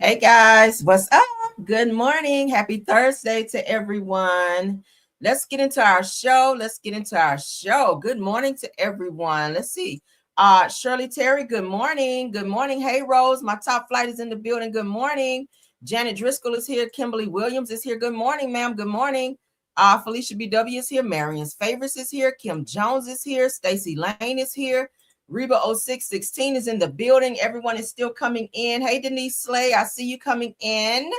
Hey guys, what's up? Good morning. Happy Thursday to everyone. Let's get into our show. Good morning to everyone. Let's see. Shirley Terry, good morning. Good morning. Hey Rose, my top flight is in the building. Good morning. Janet Driscoll is here. Kimberly Williams is here. Good morning, ma'am. Good morning. Felicia BW is here. Marion's Favorites is here. Kim Jones is here. Stacy Lane is here. Reba 0616 is in the building. Everyone is still coming in. Hey, Denise Slay, I see you coming in.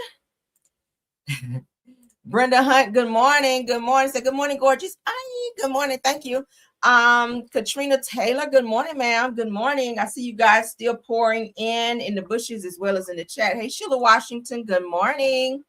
Brenda Hunt, good morning. Good morning. Say good morning, gorgeous. Good morning. Thank you. Katrina Taylor, good morning, ma'am. Good morning. I see you guys still pouring in the bushes as well as in the chat. Hey, Sheila Washington, good morning.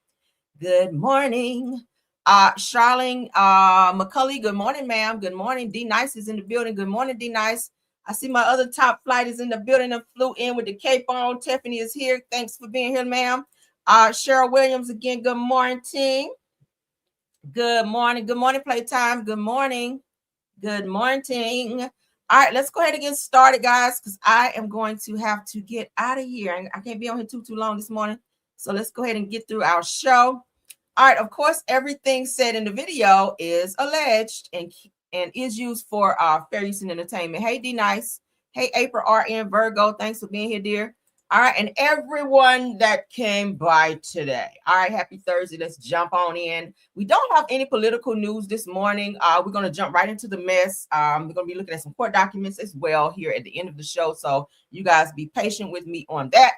Good morning. Charlene McCulley, good morning, ma'am. Good morning. D Nice is in the building. Good morning, D Nice. I see my other top flight is in the building and flew in with the cape on. Tiffany is here. Thanks for being here, ma'am. Cheryl Williams again. Good morning. Good morning. Good morning, Playtime. Good morning. Good morning. All right, let's go ahead and get started, guys, because I am going to have to get out of here. I can't be on here too long this morning. So let's go ahead and get through our show. All right, of course, everything said in the video is alleged and is used for fair use and entertainment. Hey, D Nice. Hey, April RN Virgo. Thanks for being here, dear. All right, and everyone that came by today. All right, happy Thursday. Let's jump on in. We don't have any political news this morning. We're going to jump right into the mess. We're going to be looking at some court documents as well here at the end of the show. So you guys be patient with me on that.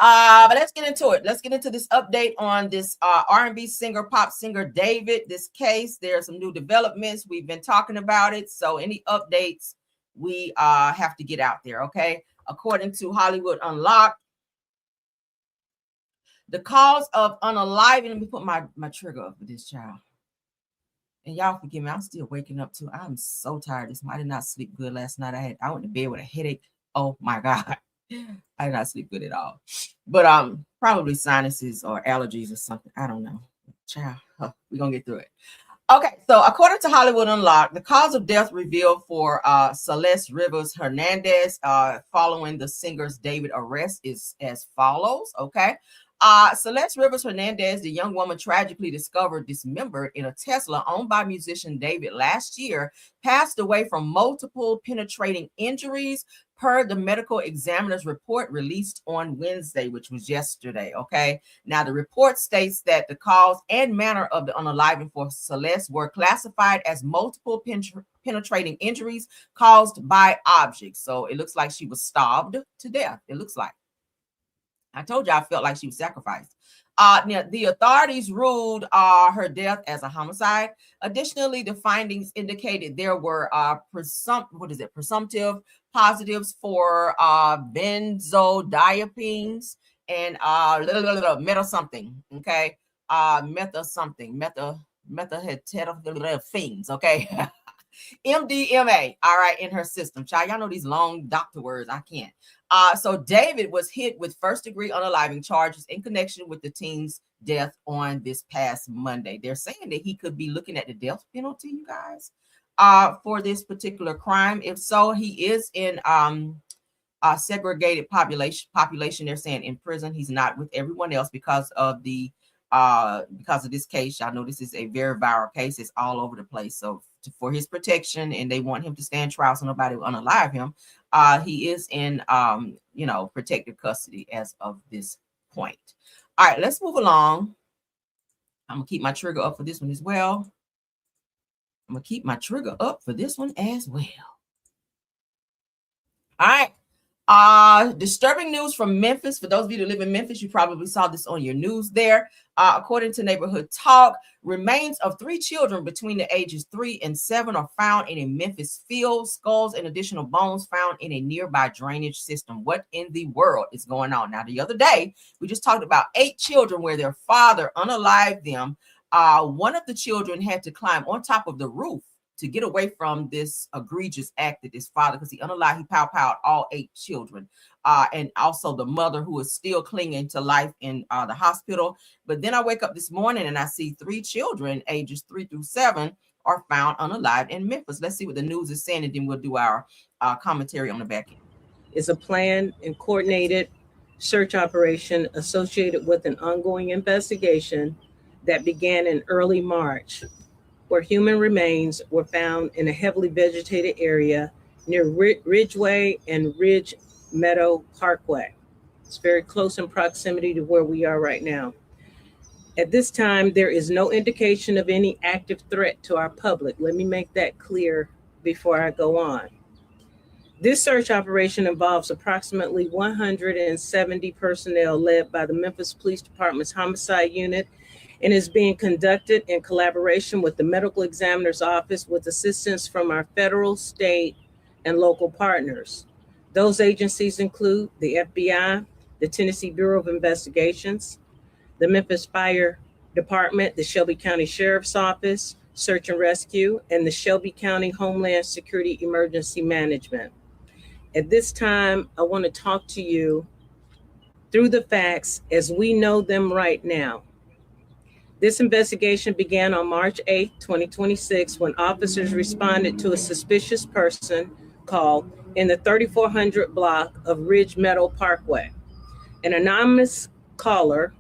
But let's get into it. Let's get into this update on this R&B singer, pop singer David. This case, there are some new developments. We've been talking about it. So any updates, we have to get out there, okay? According to Hollywood Unlocked, the cause of unaliving, let me put my trigger up for this child. And y'all forgive me, I'm still waking up too. I'm so tired this morning. I did not sleep good last night. I went to bed with a headache. Oh my God. I did not sleep good at all. But probably sinuses or allergies or something. I don't know. Child, we're gonna get through it. Okay, so according to Hollywood Unlocked, the cause of death revealed for Celeste Rivers Hernandez following the singer's David arrest is as follows. Okay. Celeste Rivers Hernandez, the young woman tragically discovered dismembered in a Tesla owned by musician David last year, passed away from multiple penetrating injuries per the medical examiner's report released on Wednesday, which was yesterday. Okay. Now, the report states that the cause and manner of the unaliving for Celeste were classified as multiple penetrating injuries caused by objects. So it looks like she was stabbed to death. It looks like. I told you I felt like she was sacrificed. Now, the authorities ruled her death as a homicide. Additionally, the findings indicated there were presumptive positives for benzodiazepines and meta something. Okay, methamphetamines. Okay. MDMA, all right, in her system. Child, y'all know these long doctor words. I can't. So David was hit with first-degree unaliving charges in connection with the teen's death on this past Monday. They're saying that he could be looking at the death penalty, you guys, for this particular crime. If so, he is in segregated population. They're saying in prison. He's not with everyone else because of this case. Y'all know this is a very viral case. It's all over the place. So for his protection, and they want him to stand trial so nobody will unalive him. He is in protective custody as of this point. All right, let's move along. I'm gonna keep my trigger up for this one as well. All right. Disturbing news from Memphis. For those of you that live in Memphis, you probably saw this on your news there. According to Neighborhood Talk, remains of 3 children between the ages 3 and 7 are found in a Memphis field. Skulls and additional bones found in a nearby drainage system. What in the world is going on? Now, the other day, we just talked about 8 children where their father unalived them. One of the children had to climb on top of the roof to get away from this egregious act that his father, because he pow-powed all 8 children. And also the mother, who is still clinging to life in the hospital. But then I wake up this morning and I see 3 children, ages 3 through 7, are found unalived in Memphis. Let's see what the news is saying, and then we'll do our commentary on the back end. It's a planned and coordinated search operation associated with an ongoing investigation that began in early March, where human remains were found in a heavily vegetated area near Ridgeway and Ridge Meadow Parkway. It's very close in proximity to where we are right now. At this time, there is no indication of any active threat to our public. Let me make that clear before I go on. This search operation involves approximately 170 personnel led by the Memphis Police Department's Homicide Unit and is being conducted in collaboration with the Medical Examiner's Office with assistance from our federal, state, and local partners. Those agencies include the FBI, the Tennessee Bureau of Investigations, the Memphis Fire Department, the Shelby County Sheriff's Office, Search and Rescue, and the Shelby County Homeland Security Emergency Management. At this time, I want to talk to you through the facts as we know them right now. This investigation began on March 8, 2026, when officers responded to a suspicious person call in the 3400 block of Ridge Meadow Parkway. An anonymous caller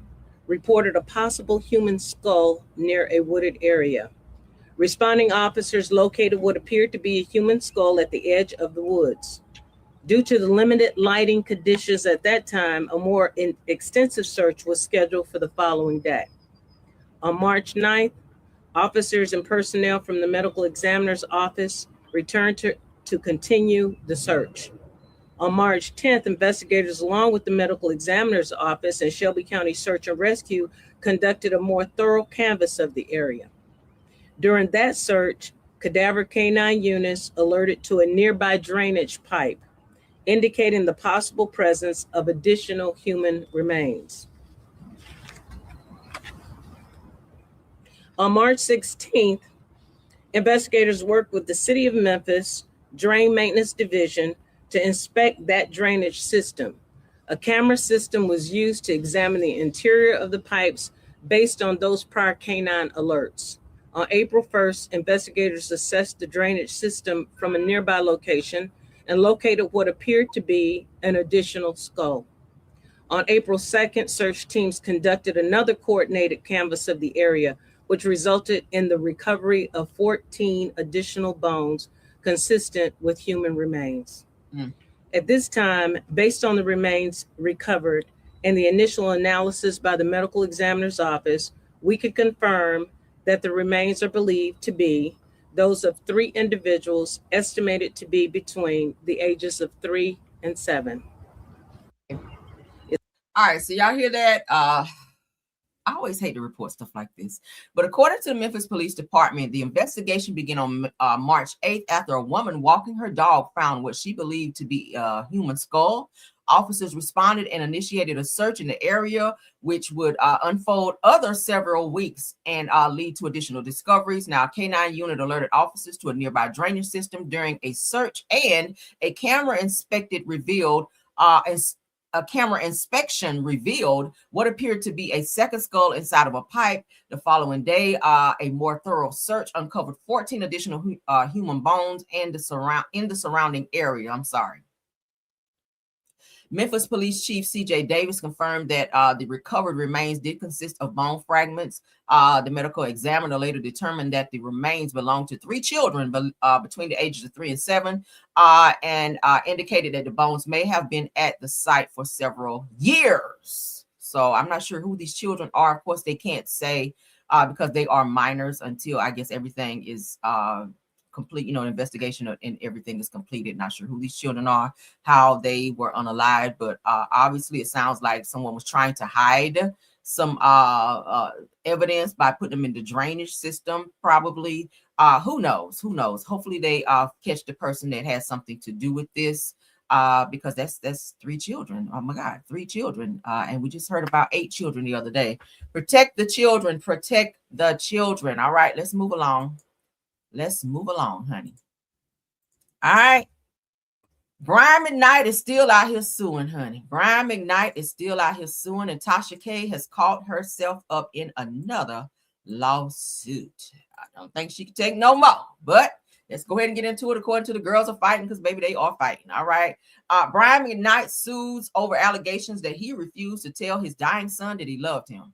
reported a possible human skull near a wooded area. Responding officers located what appeared to be a human skull at the edge of the woods. Due to the limited lighting conditions at that time, a more extensive search was scheduled for the following day. On March 9th, officers and personnel from the Medical Examiner's Office returned to continue the search. On March 10th, investigators, along with the Medical Examiner's Office and Shelby County Search and Rescue, conducted a more thorough canvass of the area. During that search, cadaver canine units alerted to a nearby drainage pipe, indicating the possible presence of additional human remains. On March 16th, investigators worked with the City of Memphis Drain Maintenance Division to inspect that drainage system. A camera system was used to examine the interior of the pipes based on those prior canine alerts. On April 1st, investigators assessed the drainage system from a nearby location and located what appeared to be an additional skull. On April 2nd, search teams conducted another coordinated canvass of the area, which resulted in the recovery of 14 additional bones consistent with human remains. At this time, based on the remains recovered and the initial analysis by the Medical Examiner's Office, we could confirm that the remains are believed to be those of 3 individuals estimated to be between the ages of 3 and 7. All right, so y'all hear that? I always hate to report stuff like this, but according to the Memphis Police Department, the investigation began on March 8th after a woman walking her dog found what she believed to be a human skull. Officers responded and initiated a search in the area, which would unfold other several weeks and lead to additional discoveries. Now, a K9 unit alerted officers to a nearby drainage system during a search, and a camera inspection revealed what appeared to be a second skull inside of a pipe. The following day, a more thorough search uncovered 14 additional human bones in the surrounding area. Memphis Police Chief C.J. Davis confirmed that the recovered remains did consist of bone fragments. The medical examiner later determined that the remains belonged to 3 children between the ages of 3 and 7, and indicated that the bones may have been at the site for several years. So I'm not sure who these children are. Of course, they can't say because they are minors until I guess everything is complete, investigation and everything is completed. Not sure who these children are, how they were unalived, but obviously it sounds like someone was trying to hide some evidence by putting them in the drainage system, probably. Who knows? Hopefully they catch the person that has something to do with this, because that's 3 children. Oh my God, 3 children. And we just heard about 8 children the other day. Protect the children. All right, let's move along, honey. All right. Brian McKnight is still out here suing, honey. Brian McKnight is still out here suing, and Tasha K has caught herself up in another lawsuit. I don't think she can take no more, but Let's go ahead and get into it. According to the girls are fighting because baby, they are fighting. All right. Brian McKnight sues over allegations that he refused to tell his dying son that he loved him.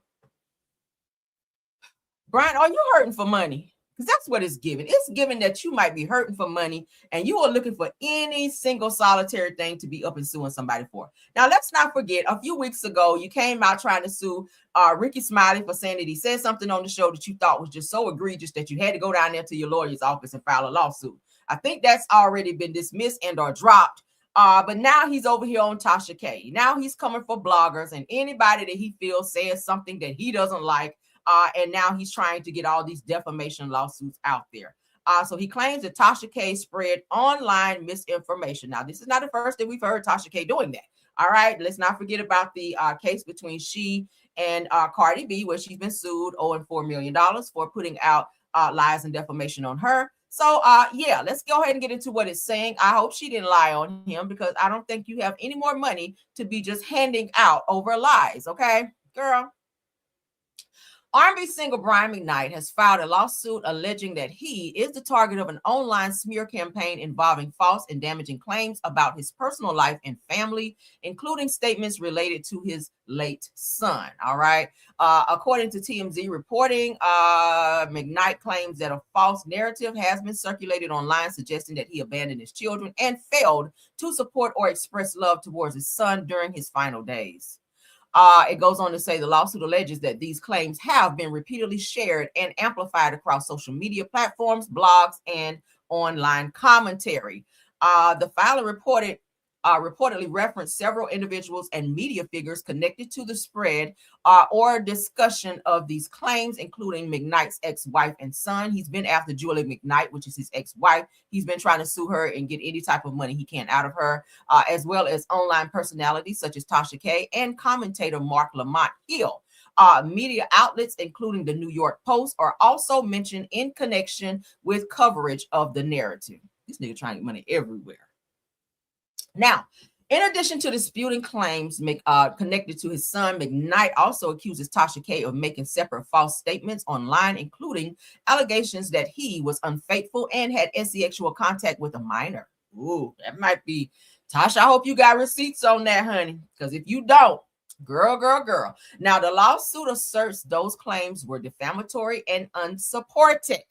Brian, are you hurting for money? Because that's what it's giving. It's giving that you might be hurting for money and you are looking for any single solitary thing to be up and suing somebody for. Now, let's not forget, a few weeks ago, you came out trying to sue Ricky Smiley for saying that he said something on the show that you thought was just so egregious that you had to go down there to your lawyer's office and file a lawsuit. I think that's already been dismissed and or dropped. But now he's over here on Tasha K. Now he's coming for bloggers and anybody that he feels says something that he doesn't like. And now he's trying to get all these defamation lawsuits out there. So he claims that Tasha K spread online misinformation. Now, this is not the first that we've heard Tasha K doing that. All right, let's not forget about the case between she and Cardi B, where she's been sued owing $4 million for putting out lies and defamation on her. So, yeah, let's go ahead and get into what it's saying. I hope she didn't lie on him because I don't think you have any more money to be just handing out over lies. Okay, girl. R&B singer Brian McKnight has filed a lawsuit alleging that he is the target of an online smear campaign involving false and damaging claims about his personal life and family, including statements related to his late son. All right. According to TMZ reporting, McKnight claims that a false narrative has been circulated online suggesting that he abandoned his children and failed to support or express love towards his son during his final days. It goes on to say the lawsuit alleges that these claims have been repeatedly shared and amplified across social media platforms, blogs, and online commentary. The filer reportedly referenced several individuals and media figures connected to the spread or discussion of these claims, including McKnight's ex-wife and son. He's been after Julie McKnight, which is his ex-wife. He's been trying to sue her and get any type of money he can out of her, as well as online personalities such as Tasha K and commentator Mark Lamont Hill. Media outlets, including the New York Post, are also mentioned in connection with coverage of the narrative. This nigga trying to get money everywhere. Now, in addition to disputing claims connected to his son, McKnight also accuses Tasha K of making separate false statements online, including allegations that he was unfaithful and had sexual contact with a minor. Ooh, that might be Tasha. I hope you got receipts on that, honey, because if you don't, girl. Now, the lawsuit asserts those claims were defamatory and unsupported.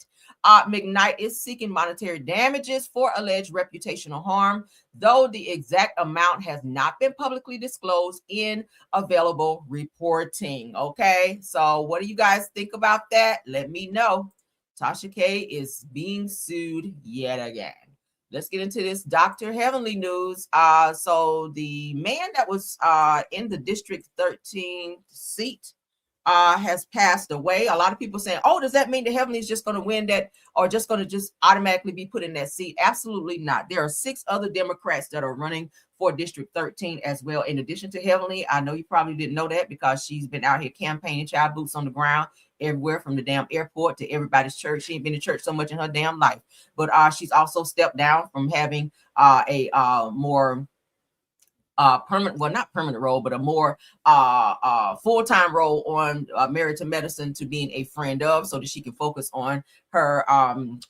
McKnight is seeking monetary damages for alleged reputational harm, though the exact amount has not been publicly disclosed in available reporting. Okay, so what do you guys think about that? Let me know. Tasha K is being sued yet again. Let's get into this Dr. Heavenly news. So the man that was in the District 13 seat has passed away. A lot of people saying, oh, does that mean the Heavenly is just going to win that or just going to just automatically be put in that seat? Absolutely not. There are 6 other Democrats that are running for District 13 as well. In addition to Heavenly, I know you probably didn't know that because she's been out here campaigning, child boots on the ground, everywhere from the damn airport to everybody's church. She ain't been to church so much in her damn life. But she's also stepped down from having a more permanent, well, not permanent role, but a more full-time role on Married to Medicine to being a friend of, so that she can focus on her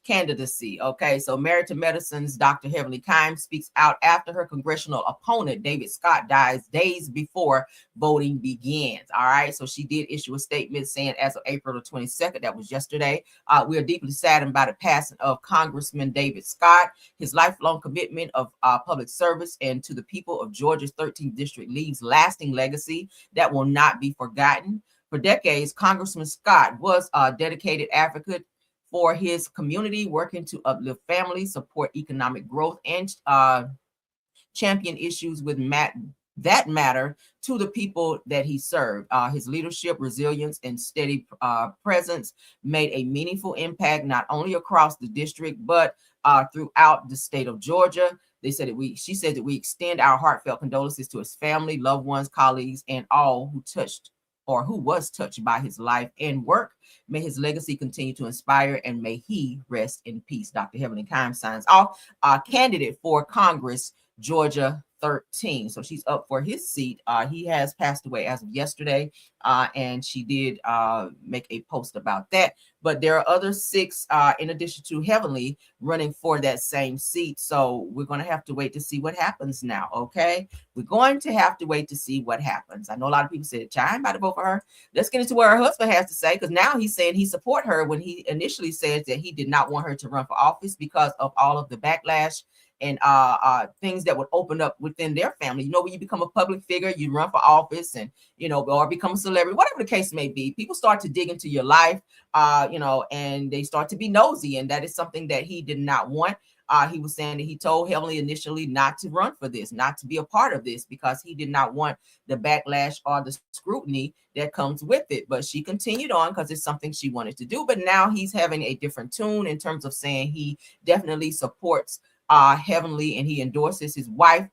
candidacy. Okay, so Married to Medicine's Dr. Heavenly Kimes speaks out after her congressional opponent, David Scott, dies days before voting begins. All right, so she did issue a statement saying as of April the 22nd, that was yesterday, we are deeply saddened by the passing of Congressman David Scott. His lifelong commitment of public service and to the people of Georgia's 13th district leaves lasting legacy that will not be forgotten. For decades, Congressman Scott was a dedicated advocate for his community, working to uplift families, support economic growth, and champion issues that matter to the people that he served. His leadership, resilience, and steady presence made a meaningful impact not only across the district, but throughout the state of Georgia. She said that we extend our heartfelt condolences to his family, loved ones, colleagues, and all who was touched by his life and work. May his legacy continue to inspire and may he rest in peace. Dr. Heavenly Kimes signs off, candidate for Congress, Georgia 13. So she's up for his seat. He has passed away as of yesterday, and she did make a post about that. But there are other 6, in addition to Heavenly, running for that same seat. So we're going to have to wait to see what happens now, okay? We're going to have to wait to see what happens. I know a lot of people said, I'm about to vote for her. Let's get into what her husband has to say, because now he's saying he support her when he initially says that he did not want her to run for office because of all of the backlash and things that would open up within their family. You know, when you become a public figure, you run for office and, you know, or become a celebrity, whatever the case may be, people start to dig into your life, you know, and they start to be nosy. And that is something that he did not want. He was saying that he told Heavenly initially not to run for this, not to be a part of this, because he did not want the backlash or the scrutiny that comes with it. But she continued on because it's something she wanted to do. But now he's having a different tune in terms of saying he definitely supports Heavenly, and he endorses his wife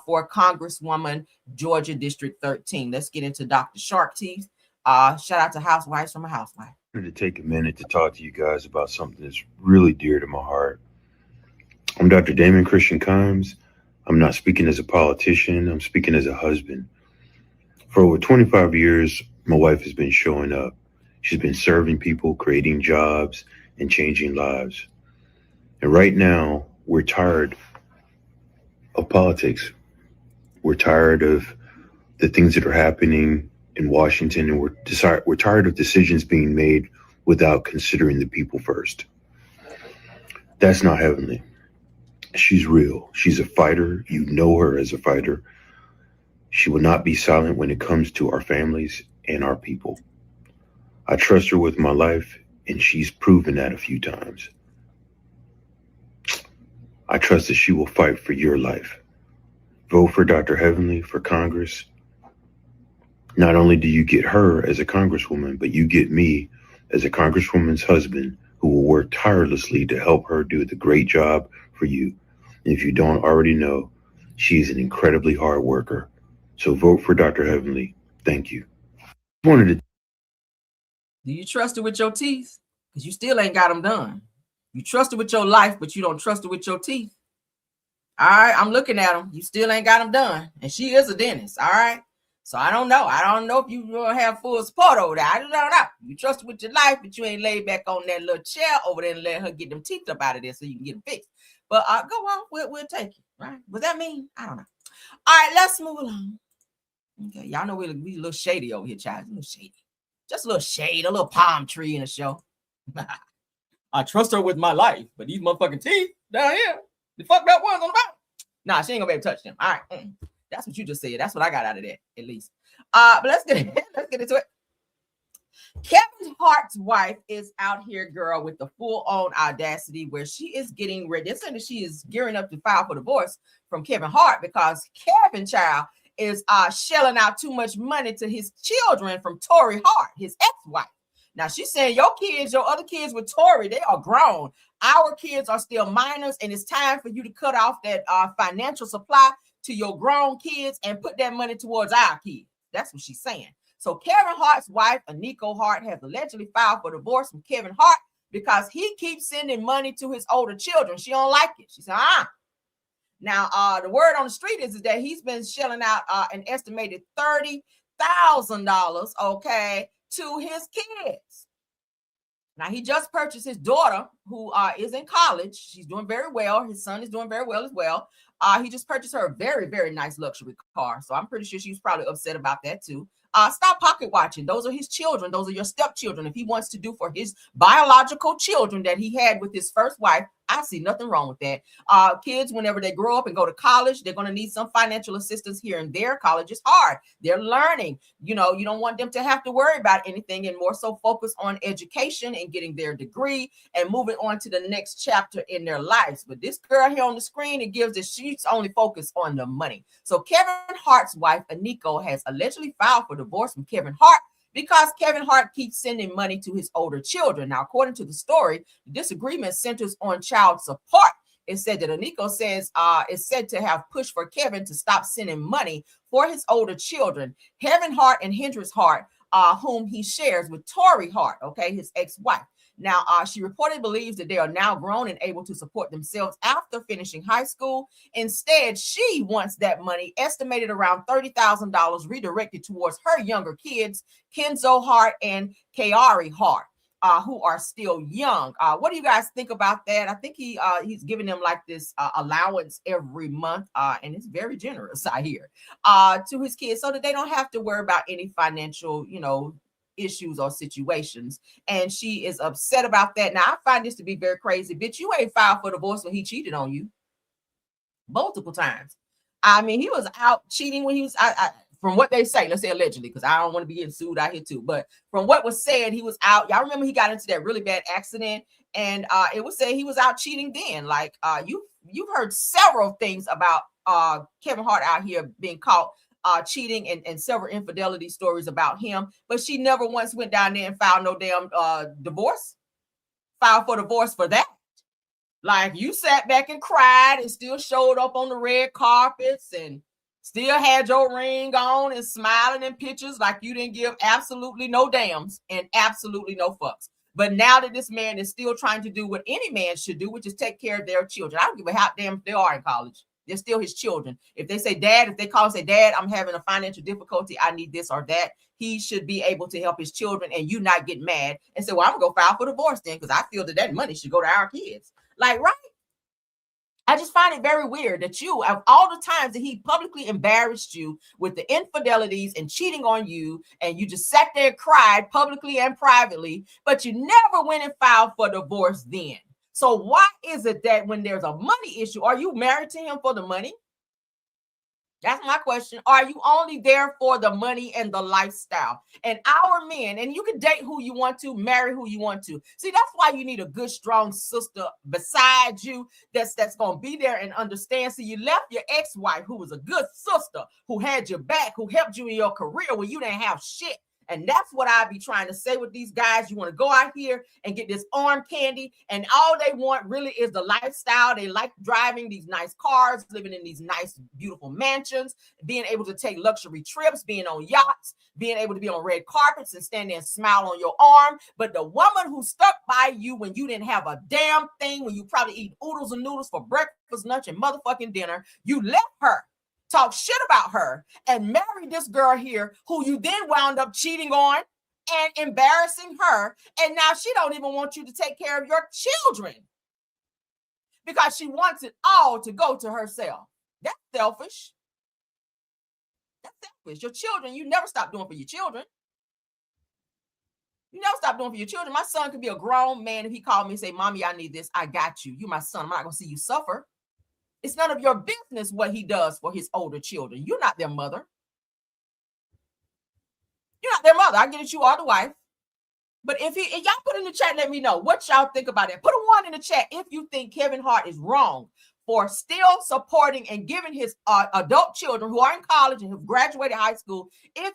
for Congresswoman, Georgia District 13. Let's get into Dr. Shark Teeth. Shout out to Housewives from a Housewife. I wanted to take a minute to talk to you guys about something that's really dear to my heart. I'm Dr. Damon Christian Kimes. I'm not speaking as a politician. I'm speaking as a husband. For over 25 years, my wife has been showing up. She's been serving people, creating jobs, and changing lives. And right now, we're tired of politics. We're tired of the things that are happening in Washington, and we're tired of decisions being made without considering the people first. That's not Heavenly. She's real. She's a fighter. You know her as a fighter. She will not be silent when it comes to our families and our people. I trust her with my life, and she's proven that a few times. I trust that she will fight for your life. Vote for Dr. Heavenly for Congress. Not only do you get her as a congresswoman, but you get me as a congresswoman's husband who will work tirelessly to help her do the great job for you. And if you don't already know, she's an incredibly hard worker. So vote for Dr. Heavenly. Thank you. Do you trust her with your teeth? Because you still ain't got them done. You trust her with your life, but you don't trust her with your teeth. All right, I'm looking at them. You still ain't got them done. And she is a dentist, all right? So I don't know. I don't know if you will have full support over there. I don't know. You trust her with your life, but you ain't laid back on that little chair over there and let her get them teeth up out of there so you can get them fixed. But go on. We'll take it, right? What that mean? I don't know. All right, let's move along. Okay, y'all know we a little shady over here, child. A little shady. Just a little shade, a little palm tree in the show. I trust her with my life, but these motherfucking teeth down here, the fucked up ones on the bottom. Nah, she ain't gonna be able to touch them. All right, that's what you just said. That's what I got out of that, at least. But let's get into it. Kevin Hart's wife is out here, girl, with the full-on audacity where she is getting ready. They're saying that she is gearing up to file for divorce from Kevin Hart because Kevin, child, is shelling out too much money to his children from Tori Hart, his ex-wife. Now, she's saying your kids, your other kids with Tori, they are grown. Our kids are still minors, and it's time for you to cut off that financial supply to your grown kids and put that money towards our kids. That's what she's saying. So Kevin Hart's wife, Aniko Hart, has allegedly filed for divorce from Kevin Hart because he keeps sending money to his older children. She don't like it. She said, Now, the word on the street is that he's been shelling out an estimated $30,000, okay, to his kids. Now, he just purchased his daughter, who is in college. She's doing very well. His son is doing very well as well. He just purchased her a very, very nice luxury car. So I'm pretty sure she was probably upset about that, too. Stop pocket watching. Those are his children. Those are your stepchildren. If he wants to do for his biological children that he had with his first wife, I see nothing wrong with that. Kids, whenever they grow up and go to college, they're going to need some financial assistance here and there. College is hard. They're learning. You know, you don't want them to have to worry about anything and more so focus on education and getting their degree and moving on to the next chapter in their lives. But this girl here on the screen, it gives that she's only focused on the money. So Kevin Hart's wife, Aniko, has allegedly filed for divorce from Kevin Hart because Kevin Hart keeps sending money to his older children. Now, according to the story, the disagreement centers on child support. It said that Aniko says is said to have pushed for Kevin to stop sending money for his older children, Kevin Hart and Hendrix Hart, whom he shares with Tori Hart, okay, his ex-wife. Now, she reportedly believes that they are now grown and able to support themselves after finishing high school. Instead, she wants that money, estimated around $30,000, redirected towards her younger kids, Kenzo Hart and Kayari Hart, who are still young. What do you guys think about that? I think he's giving them like this allowance every month, and it's very generous, I hear, to his kids, so that they don't have to worry about any financial, issues or situations. And she is upset about that. Now, I find this to be very crazy. Bitch, you ain't filed for divorce when he cheated on you multiple times. I mean, he was out cheating when he was, from what they say, let's say allegedly, because I don't want to be getting sued out here too. But from what was said, he was out. Y'all remember he got into that really bad accident, and it was said he was out cheating then. Like you've heard several things about Kevin Hart out here being caught cheating, and several infidelity stories about him, but she never once went down there and filed no damn divorce, filed for divorce for that. Like, you sat back and cried and still showed up on the red carpets and still had your ring on and smiling in pictures like you didn't give absolutely no dams and absolutely no fucks. But now that this man is still trying to do what any man should do, which is take care of their children. I don't give a hot damn if they are in college. They're still his children. If they say, Dad, if they call and say, Dad, I'm having a financial difficulty, I need this or that, he should be able to help his children, and you not get mad and say, well, I'm going to go file for divorce then, because I feel that money should go to our kids. Like, right? I just find it very weird that you, of all the times that he publicly embarrassed you with the infidelities and cheating on you, and you just sat there and cried publicly and privately, but you never went and filed for divorce then. So why is it that when there's a money issue, are you married to him for the money? That's my question. Are you only there for the money and the lifestyle? And our men, and you can date who you want to, marry who you want to. See, that's why you need a good, strong sister beside you that's going to be there and understand. So you left your ex-wife, who was a good sister, who had your back, who helped you in your career when you didn't have shit. And that's what I be trying to say with these guys. You want to go out here and get this arm candy, and all they want really is the lifestyle. They like driving these nice cars, living in these nice, beautiful mansions, being able to take luxury trips, being on yachts, being able to be on red carpets and stand there and smile on your arm. But the woman who stuck by you when you didn't have a damn thing, when you probably eat oodles and noodles for breakfast, lunch, and motherfucking dinner, you left her, talk shit about her, and marry this girl here who you then wound up cheating on and embarrassing her. And now she don't even want you to take care of your children because she wants it all to go to herself. That's selfish. That's selfish. Your children, you never stop doing for your children. You never stop doing for your children. My son could be a grown man if he called me and say, Mommy, I need this. I got you. You're my son. I'm not going to see you suffer. It's none of your business what he does for his older children. You're not their mother. You're not their mother. I get it, you are the wife. But if y'all put in the chat, let me know what y'all think about it. Put a 1 in the chat if you think Kevin Hart is wrong for still supporting and giving his adult children who are in college and have graduated high school, if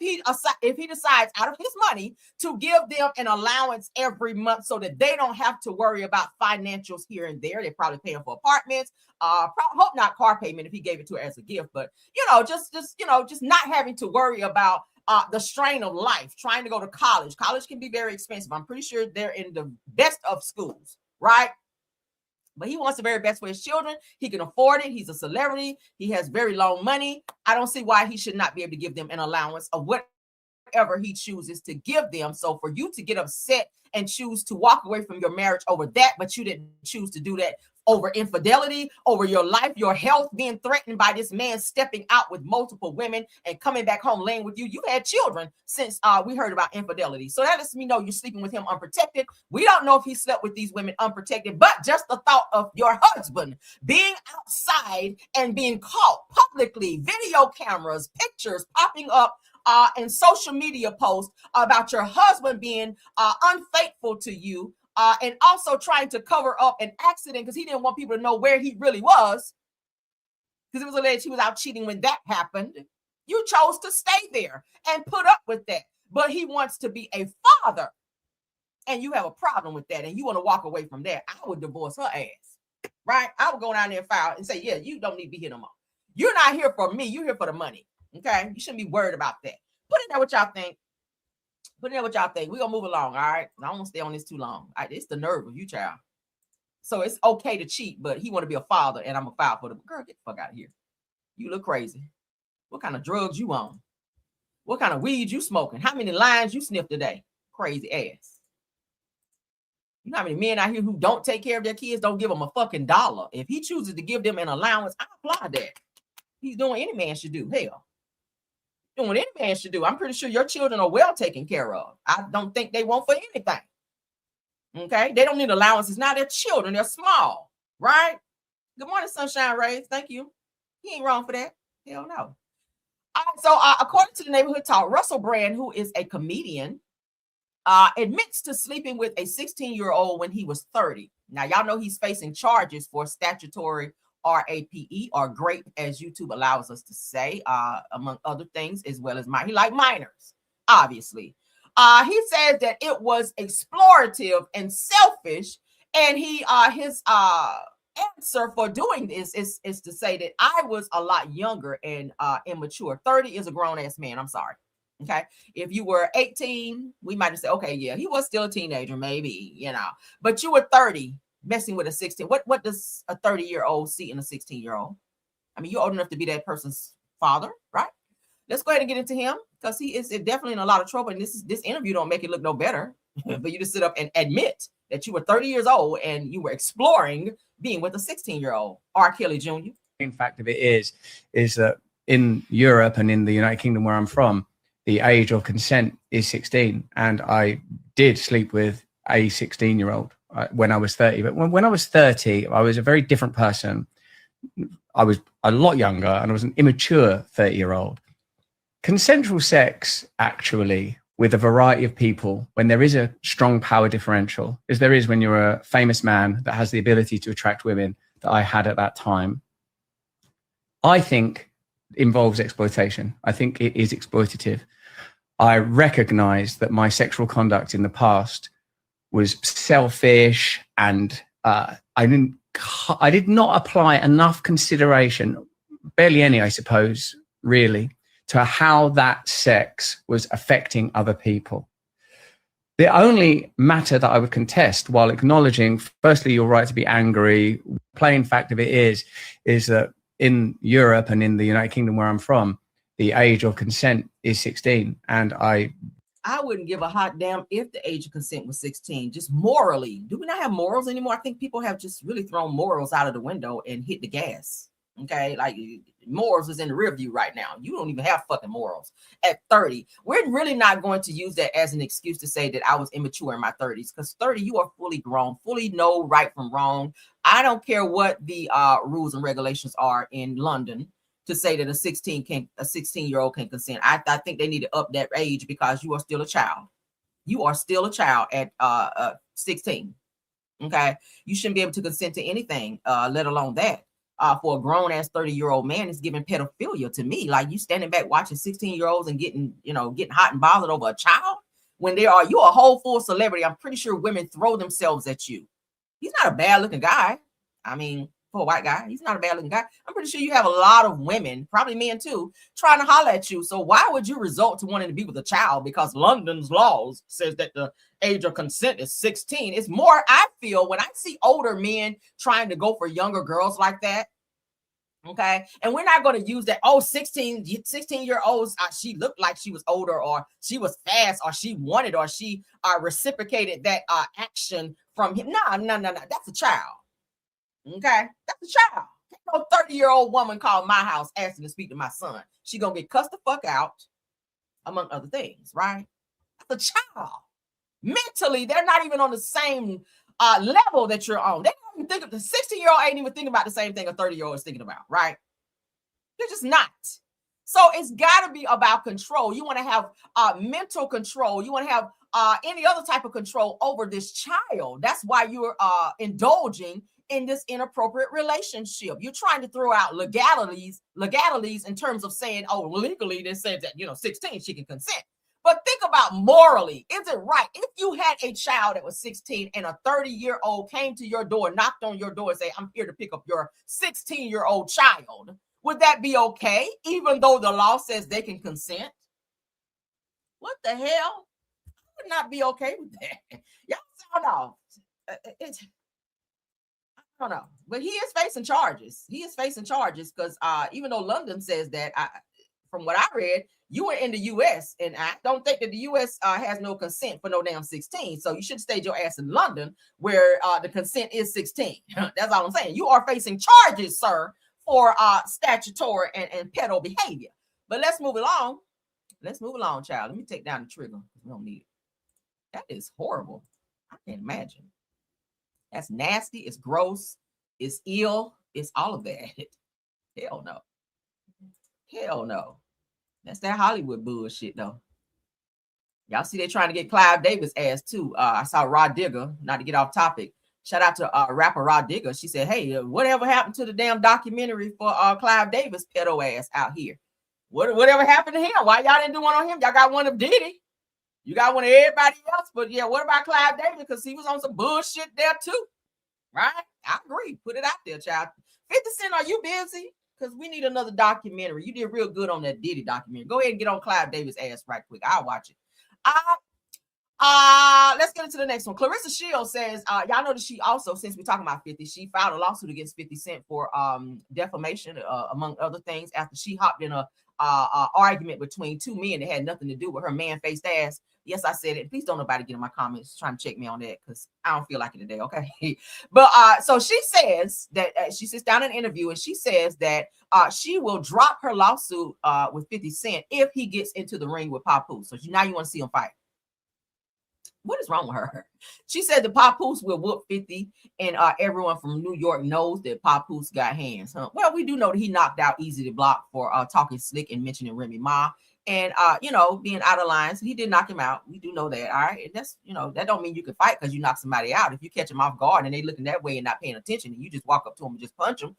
he decides out of his money to give them an allowance every month so that they don't have to worry about financials here and there. They're probably paying for apartments. Hope not car payment if he gave it to her as a gift, but just not having to worry about the strain of life, trying to go to college. College can be very expensive. I'm pretty sure they're in the best of schools, right? But he wants the very best for his children. He can afford it. He's a celebrity. He has very low money. I don't see why he should not be able to give them an allowance of whatever he chooses to give them. So for you to get upset and choose to walk away from your marriage over that, but you didn't choose to do that over infidelity, over your life, your health being threatened by this man stepping out with multiple women and coming back home laying with you. You had children since we heard about infidelity. So that lets me know you're sleeping with him unprotected. We don't know if he slept with these women unprotected, but just the thought of your husband being outside and being caught publicly, video cameras, pictures popping up and social media posts about your husband being unfaithful to you, and also trying to cover up an accident because he didn't want people to know where he really was, because it was alleged he was out cheating when that happened. You chose to stay there and put up with that, but he wants to be a father, and you have a problem with that, and you want to walk away from that. I would divorce her ass, right? I would go down there and file and say, yeah, you don't need to be here no more. You're not here for me. You're here for the money, okay? You shouldn't be worried about that. Put in there what y'all think. Put in there what y'all think. We're gonna move along, all right? I don't want to stay on this too long. It's the nerve of you, child. So it's okay to cheat, but he want to be a father, and I'm a file for the girl. Get the fuck out of here. You look crazy. What kind of drugs you on? What kind of weed you smoking? How many lines you sniffed today? Crazy ass. You know how many men out here who don't take care of their kids, don't give them a fucking dollar. If he chooses to give them an allowance, I applaud that. He's doing any man should do. Hell. Doing what any man should do. I'm pretty sure your children are well taken care of. I don't think they want for anything. Okay? They don't need allowances. Now they're children. They're small. Right? Good morning, Sunshine Rays. Thank you. He ain't wrong for that. Hell no. All right, so according to the Neighborhood Talk, Russell Brand, who is a comedian, admits to sleeping with a 16-year-old when he was 30. Now, y'all know he's facing charges for statutory RAPE, or grape, as YouTube allows us to say, among other things, as well as he like minors, obviously. He says that it was explorative and selfish, and his answer for doing this is to say that I was a lot younger and immature. 30 is a grown-ass man. I'm sorry. Okay. If you were 18, we might have said, okay, yeah, he was still a teenager, maybe, you know, but you were 30 messing with a 16. What does a 30-year-old see in a 16-year-old? I mean, you're old enough to be that person's father, right? Let's go ahead and get into him, because he is definitely in a lot of trouble. And this interview don't make it look no better for you to sit up and admit that you were 30 years old and you were exploring being with a 16-year-old. R. Kelly Jr. In fact of it is that in Europe and in the United Kingdom, where I'm from, the age of consent is 16. And I did sleep with a 16-year-old when I was 30. But when I was 30, I was a very different person. I was a lot younger, and I was an immature 30-year-old. Consensual sex, actually, with a variety of people, when there is a strong power differential, as there is when you're a famous man that has the ability to attract women that I had at that time, I think involves exploitation. I think it is exploitative. I recognize that my sexual conduct in the past was selfish, and I did not apply enough consideration, barely any, I suppose, really, to how that sex was affecting other people. The only matter that I would contest, while acknowledging, firstly, your right to be angry, plain fact of it is that in Europe and in the United Kingdom, where I'm from, the age of consent is 16. And I wouldn't give a hot damn if the age of consent was 16, just morally. Do we not have morals anymore? I think people have just really thrown morals out of the window and hit the gas. Okay, like morals is in the rear view right now. You don't even have fucking morals at 30. We're really not going to use that as an excuse to say that I was immature in my 30s, because 30, you are fully grown, fully know right from wrong. I don't care what the rules and regulations are in London to say that a 16-year-old can consent. I think they need to up that age, because you are still a child. You are still a child at 16. Okay, you shouldn't be able to consent to anything, let alone that. For a grown ass 30-year-old man, is giving pedophilia to me. Like, you standing back watching 16-year-olds and getting hot and bothered over a child when you're a whole full celebrity. I'm pretty sure women throw themselves at you. He's not a bad looking guy. I mean, for a white guy, he's not a bad looking guy. I'm pretty sure you have a lot of women, probably men too, trying to holler at you. So why would you resort to wanting to be with a child because London's laws says that the age of consent is 16? It's more, I feel, when I see older men trying to go for younger girls like that. Okay, and we're not going to use that, 16-year-olds, she looked like she was older, or she was fast, or she wanted, or she reciprocated that action from him. No, that's a child. Okay, that's a child. No 30-year-old woman called my house asking to speak to my son. She gonna get cussed the fuck out, among other things, right? That's a child. Mentally, they're not even on the same level that you're on. They don't even think of the 16-year-old ain't even thinking about the same thing a 30-year-old is thinking about, right? They're just not. So it's got to be about control. You want to have mental control. You want to have any other type of control over this child. That's why you're indulging in this inappropriate relationship. You're trying to throw out legalities in terms of saying, oh, legally, this says that, 16, she can consent. But think about morally. Is it right? If you had a child that was 16 and a 30-year-old came to your door, knocked on your door and say, I'm here to pick up your 16-year-old child, would that be okay, even though the law says they can consent? What the hell? would not be okay with that. Y'all don't know. It's I don't know, but he is facing charges. He is facing charges because even though London says that, from what I read, you were in the U.S. and I don't think that the U.S. Has no consent for no damn 16. So you should stay your ass in London where the consent is 16. That's all I'm saying. You are facing charges, sir, for statutory and pedo behavior. But let's move along. Let's move along, child. Let me take down the trigger. We don't need it. That is horrible. I can't imagine. That's nasty. It's gross. It's ill. It's all of that. Hell no. Hell no. That's that Hollywood bullshit, though. Y'all see they're trying to get Clive Davis ass, too. I saw Rod Digger, not to get off topic. Shout out to rapper Rod Digger. She said, hey, whatever happened to the damn documentary for Clive Davis pedo ass out here? Whatever happened to him? Why y'all didn't do one on him? Y'all got one of Diddy. You got one of everybody else. But yeah, what about Clive Davis? Because he was on some bullshit there, too. Right? I agree. Put it out there, child. 50 Cent, are you busy? Because we need another documentary. You did real good on that Diddy documentary. Go ahead and get on Clive Davis' ass right quick. I'll watch it. Let's get into the next one. Claressa Shields says, y'all know that she also, since we're talking about 50, she filed a lawsuit against 50 Cent for defamation, among other things, after she hopped in a argument between two men that had nothing to do with her man-faced ass. Yes, I said it. Please don't nobody get in my comments trying to check me on that because I don't feel like it today, okay? But so she says that she sits down in an interview and she says that she will drop her lawsuit with 50 Cent if he gets into the ring with Papoose. So now you want to see him fight. What is wrong with her? She said the Papoose will whoop 50, and everyone from New York knows that Papoose got hands. Huh? Well, we do know that he knocked out Easy to Block for talking slick and mentioning Remy Ma. And, being out of line. So he did knock him out. We do know that. All right. And that's, that don't mean you can fight because you knock somebody out. If you catch them off guard and they looking that way and not paying attention and you just walk up to them and just punch them,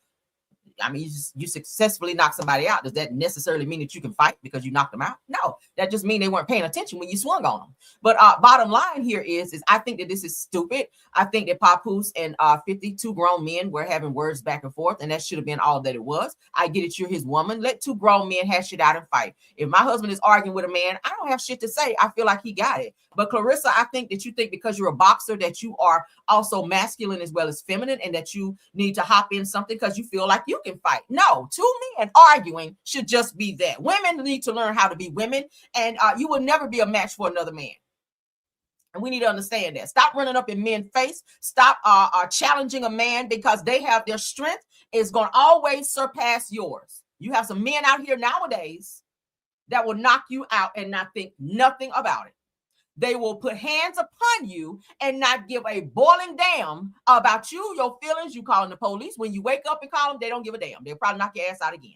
I mean, you successfully knock somebody out. Does that necessarily mean that you can fight because you knocked them out? No, that just means they weren't paying attention when you swung on them. But bottom line here is I think that this is stupid. I think that Papoose and 52 grown men were having words back and forth, and that should have been all that it was. I get it. You're his woman. Let two grown men hash it out and fight. If my husband is arguing with a man, I don't have shit to say. I feel like he got it. But Claressa, I think that you think because you're a boxer that you are also masculine as well as feminine and that you need to hop in something because you feel like you can fight. No, two men arguing should just be that. Women need to learn how to be women, and you will never be a match for another man. And we need to understand that. Stop running up in men's face. Stop challenging a man because they have their strength is going to always surpass yours. You have some men out here nowadays that will knock you out and not think nothing about it. They will put hands upon you and not give a boiling damn about you, your feelings. You calling the police. When you wake up and call them, they don't give a damn. They'll probably knock your ass out again.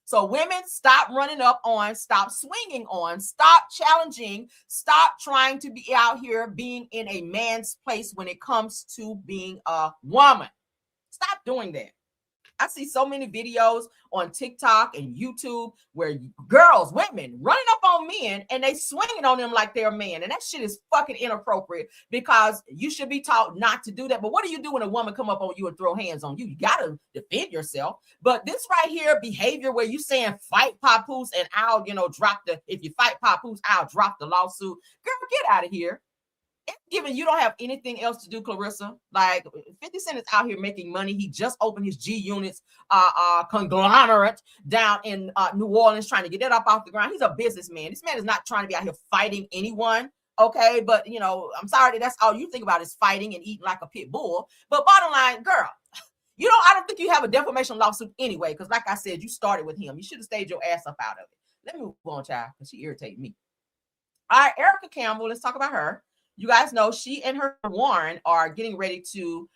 So women, stop running up on, stop swinging on, stop challenging, stop trying to be out here being in a man's place when it comes to being a woman. Stop doing that. I see so many videos on TikTok and YouTube where girls, women running up on men and they swinging on them like they're a man. And that shit is fucking inappropriate because you should be taught not to do that. But what do you do when a woman come up on you and throw hands on you? You got to defend yourself. But this right here, behavior where you saying fight Papoose and I'll, if you fight Papoose, I'll drop the lawsuit. Girl, get out of here. Given you don't have anything else to do, Claressa, like 50 Cent is out here making money. He just opened his G Units conglomerate down in New Orleans, trying to get that up off the ground. He's a businessman. This man is not trying to be out here fighting anyone. Okay, but I'm sorry that's all you think about is fighting and eating like a pit bull. But bottom line, girl, I don't think you have a defamation lawsuit anyway, because like I said, you started with him. You should have stayed your ass up out of it. Let me move on, child, because she irritated me. All right, Erica Campbell, let's talk about her. You guys know she and her Warren are getting ready to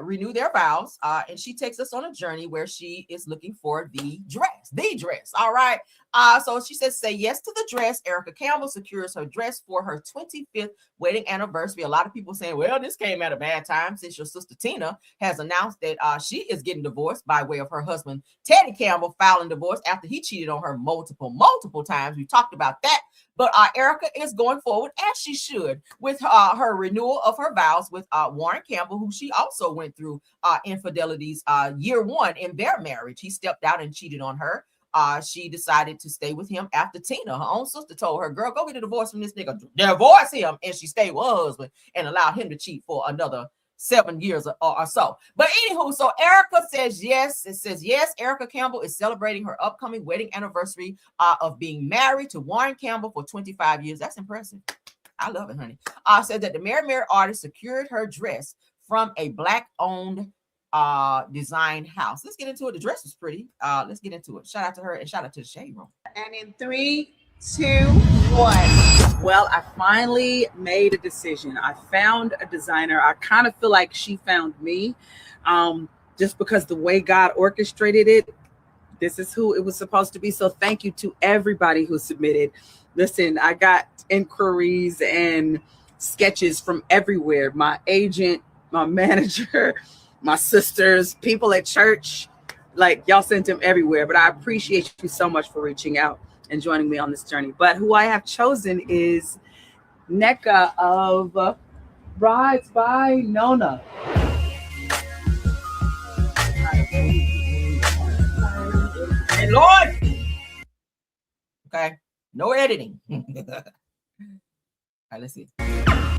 renew their vows. And she takes us on a journey where she is looking for the dress. All right. So she says, say yes to the dress. Erica Campbell secures her dress for her 25th wedding anniversary. A lot of people saying, well, this came at a bad time since your sister Tina has announced that she is getting divorced by way of her husband, Teddy Campbell, filing divorce after he cheated on her multiple times. We talked about that. But Erica is going forward, as she should, with her renewal of her vows with Warren Campbell, who she also went through infidelities year one in their marriage. He stepped out and cheated on her. she decided to stay with him after Tina, her own sister, told her, girl, go get a divorce from this nigga, divorce him. And she stayed with her husband and allowed him to cheat for another 7 years or so. But anywho, so Erica says yes. It says yes, Erica Campbell is celebrating her upcoming wedding anniversary of being married to Warren Campbell for 25 years. That's impressive. I love it, honey. Said that the Mary artist secured her dress from a Black-owned design house. Let's get into it. The dress was pretty. Let's get into it. Shout out to her and shout out to the Shade Room. And in 3, 2, 1. Well, I finally made a decision. I found a designer. I kind of feel like she found me, just because the way God orchestrated it, this is who it was supposed to be. So thank you to everybody who submitted. Listen, I got inquiries and sketches from everywhere. My agent, my manager, my sisters, people at church, like y'all sent them everywhere. But I appreciate you so much for reaching out and joining me on this journey. But who I have chosen is NECA of Brides by Nona. And Lord, okay, no editing. All right, let's see. Why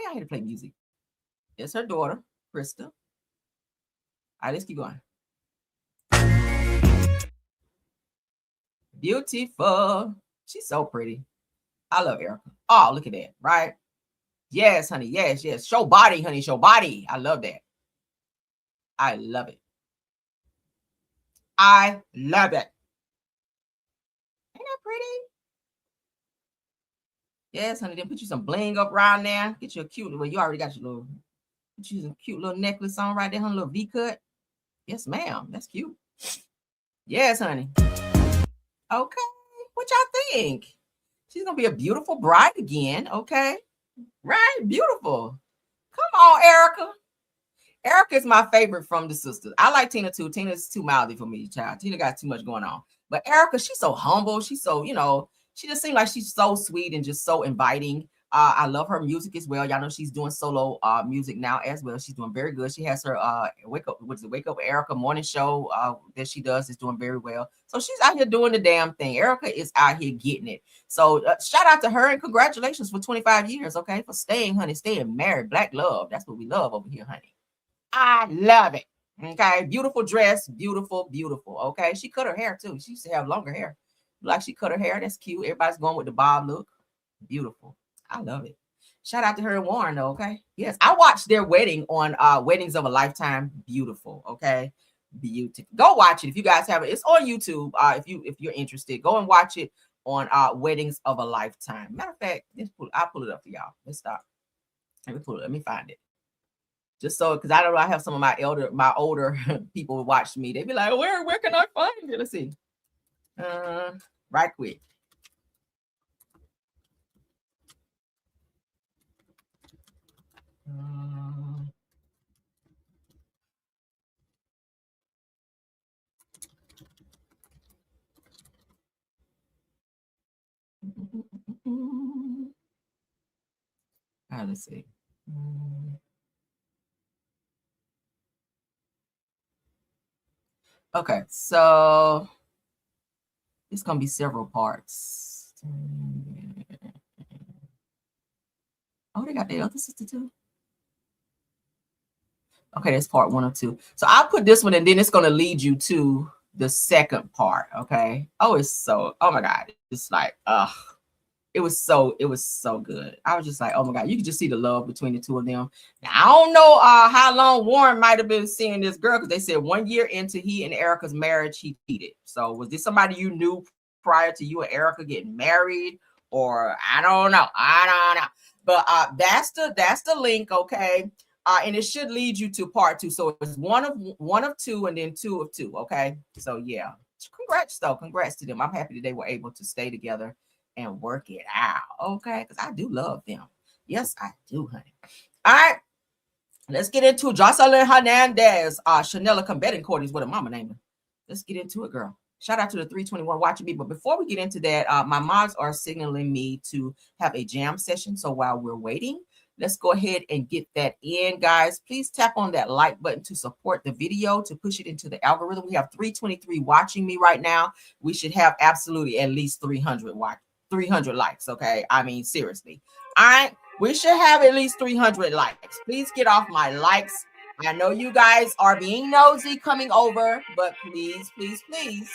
y'all here to play music? It's her daughter, Krista. All right, let's keep going. Beautiful. She's so pretty. I love Erica. Oh, look at that, right? Yes, honey. Yes, yes. Show body, honey. Show body. I love that. I love it. I love it. Ain't that pretty? Yes, honey. Then put you some bling up around there. Get you a cute, well, you already got your little, put you some cute little necklace on right there, honey. Little V-cut. Yes, ma'am. That's cute. Yes, honey. Okay. What y'all think? She's going to be a beautiful bride again. Okay. Right? Beautiful. Come on, Erica. Erica is my favorite from the sisters. I like Tina too. Tina's too mouthy for me, child. Tina got too much going on. But Erica, she's so humble. She's so, you know, she just seems like she's so sweet and just so inviting. I love her music as well. Y'all know she's doing solo music now as well. She's doing very good. She has her Wake Up with Erica morning show that she does is doing very well. So she's out here doing the damn thing. Erica is out here getting it. So shout out to her and congratulations for 25 years, okay? For staying, honey, staying married. Black love. That's what we love over here, honey. I love it. Okay, beautiful dress, beautiful, beautiful. Okay, she cut her hair too. She used to have longer hair. Like she cut her hair. That's cute. Everybody's going with the bob look. Beautiful. I love it. Shout out to her and Warren, though. Okay. Yes, I watched their wedding on Weddings of a Lifetime. Beautiful. Okay, beautiful. Go watch it if you guys have it. It's on YouTube. If you're interested, go and watch it on Weddings of a Lifetime. Matter of fact, I'll pull it up for y'all. Let's stop. Let me pull it. Let me find it. Just so, because I know I have some of my older people who watch me. They be like, where can I find it? Let's see. Right quick. Let's see. Okay, so it's gonna be several parts. Oh, they got the other sister too. Okay, that's part 1 or 2. So I'll put this one and then it's gonna lead you to the second part. Okay. Oh, it's so, oh my God. It's like, it was so good. I was just like, oh my God, you could just see the love between the two of them. Now, I don't know how long Warren might have been seeing this girl, because they said 1 year into he and Erica's marriage, he cheated. So was this somebody you knew prior to you and Erica getting married? Or I don't know. But that's the link, okay? And it should lead you to part 2. So it's one of 2 and then 2 of 2, okay? So yeah, congrats to them. I'm happy that they were able to stay together and work it out, okay? Because I do love them. Yes, I do, honey. All right, let's get into Joseline Hernandez. Chanela Combating Court is what her mama named her. Let's get into it, girl. Shout out to the 321 watching me. But before we get into that, my mods are signaling me to have a jam session. So while we're waiting, Let's go ahead and get that in, guys. Please tap on that like button to support the video, to push it into the algorithm. We have 323 watching me right now. We should have absolutely at least 300 likes, okay? I mean, seriously. All right, we should have at least 300 likes. Please get off my likes. I know you guys are being nosy coming over, but please, please, please.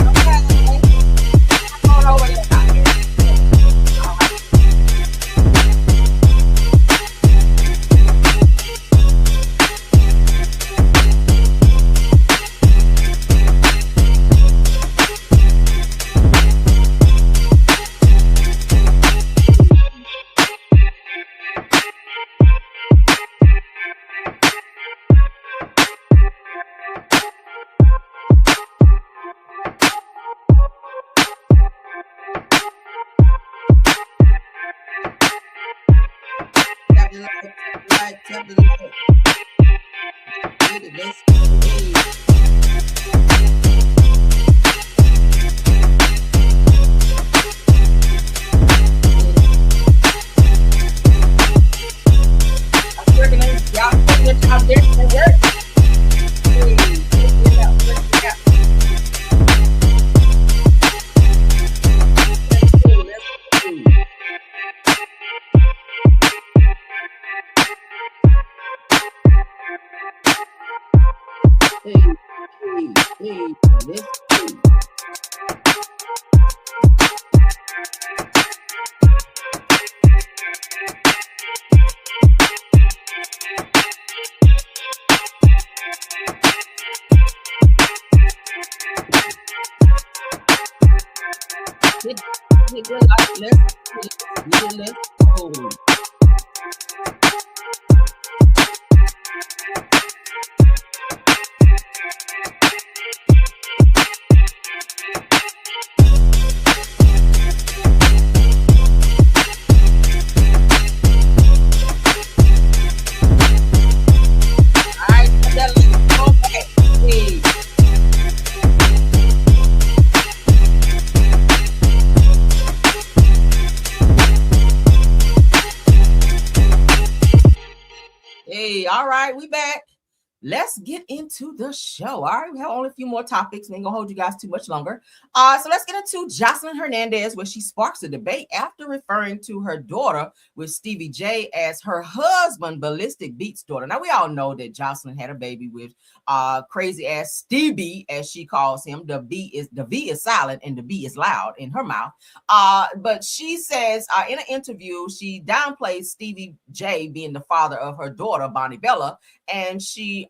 Okay. Come on over there. All right, we back. Let's get into the show. All right, we have only a few more topics. We ain't gonna hold you guys too much longer. So let's get into Joseline Hernandez, where she sparks a debate after referring to her daughter with Stevie J as her husband, Ballistic Beat's daughter. Now we all know that Joseline had a baby with crazy ass Stevie, as she calls him. The V is silent and the B is loud in her mouth. But she says in an interview, she downplays Stevie J being the father of her daughter, Bonnie Bella, and she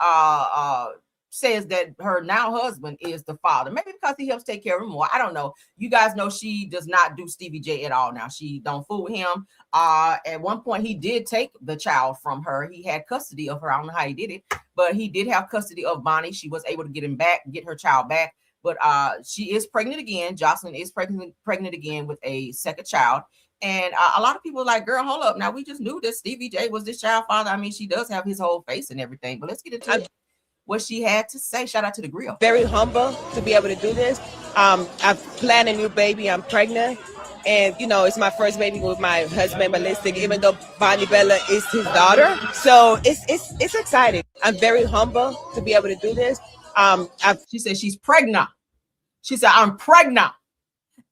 says that her now husband is the father, maybe because he helps take care of him more. I don't know. You guys know she does not do Stevie J at all now. She don't fool with him. At one point, he did take the child from her. He had custody of her. I don't know how he did it, but he did have custody of Bonnie. She was able to get her child back. But she is pregnant again. Joseline is pregnant again with a second child. And a lot of people are like, girl, hold up. Now, we just knew that Stevie J was this child father. I mean, she does have his whole face and everything. But let's get into what she had to say. Shout out to the grill. Very humble to be able to do this. I've planned a new baby. I'm pregnant. And, you know, it's my first baby with my husband, Ballistic, even though Bonnie Bella is his daughter. So it's exciting. I'm very humble to be able to do this. She said she's pregnant. She said, I'm pregnant.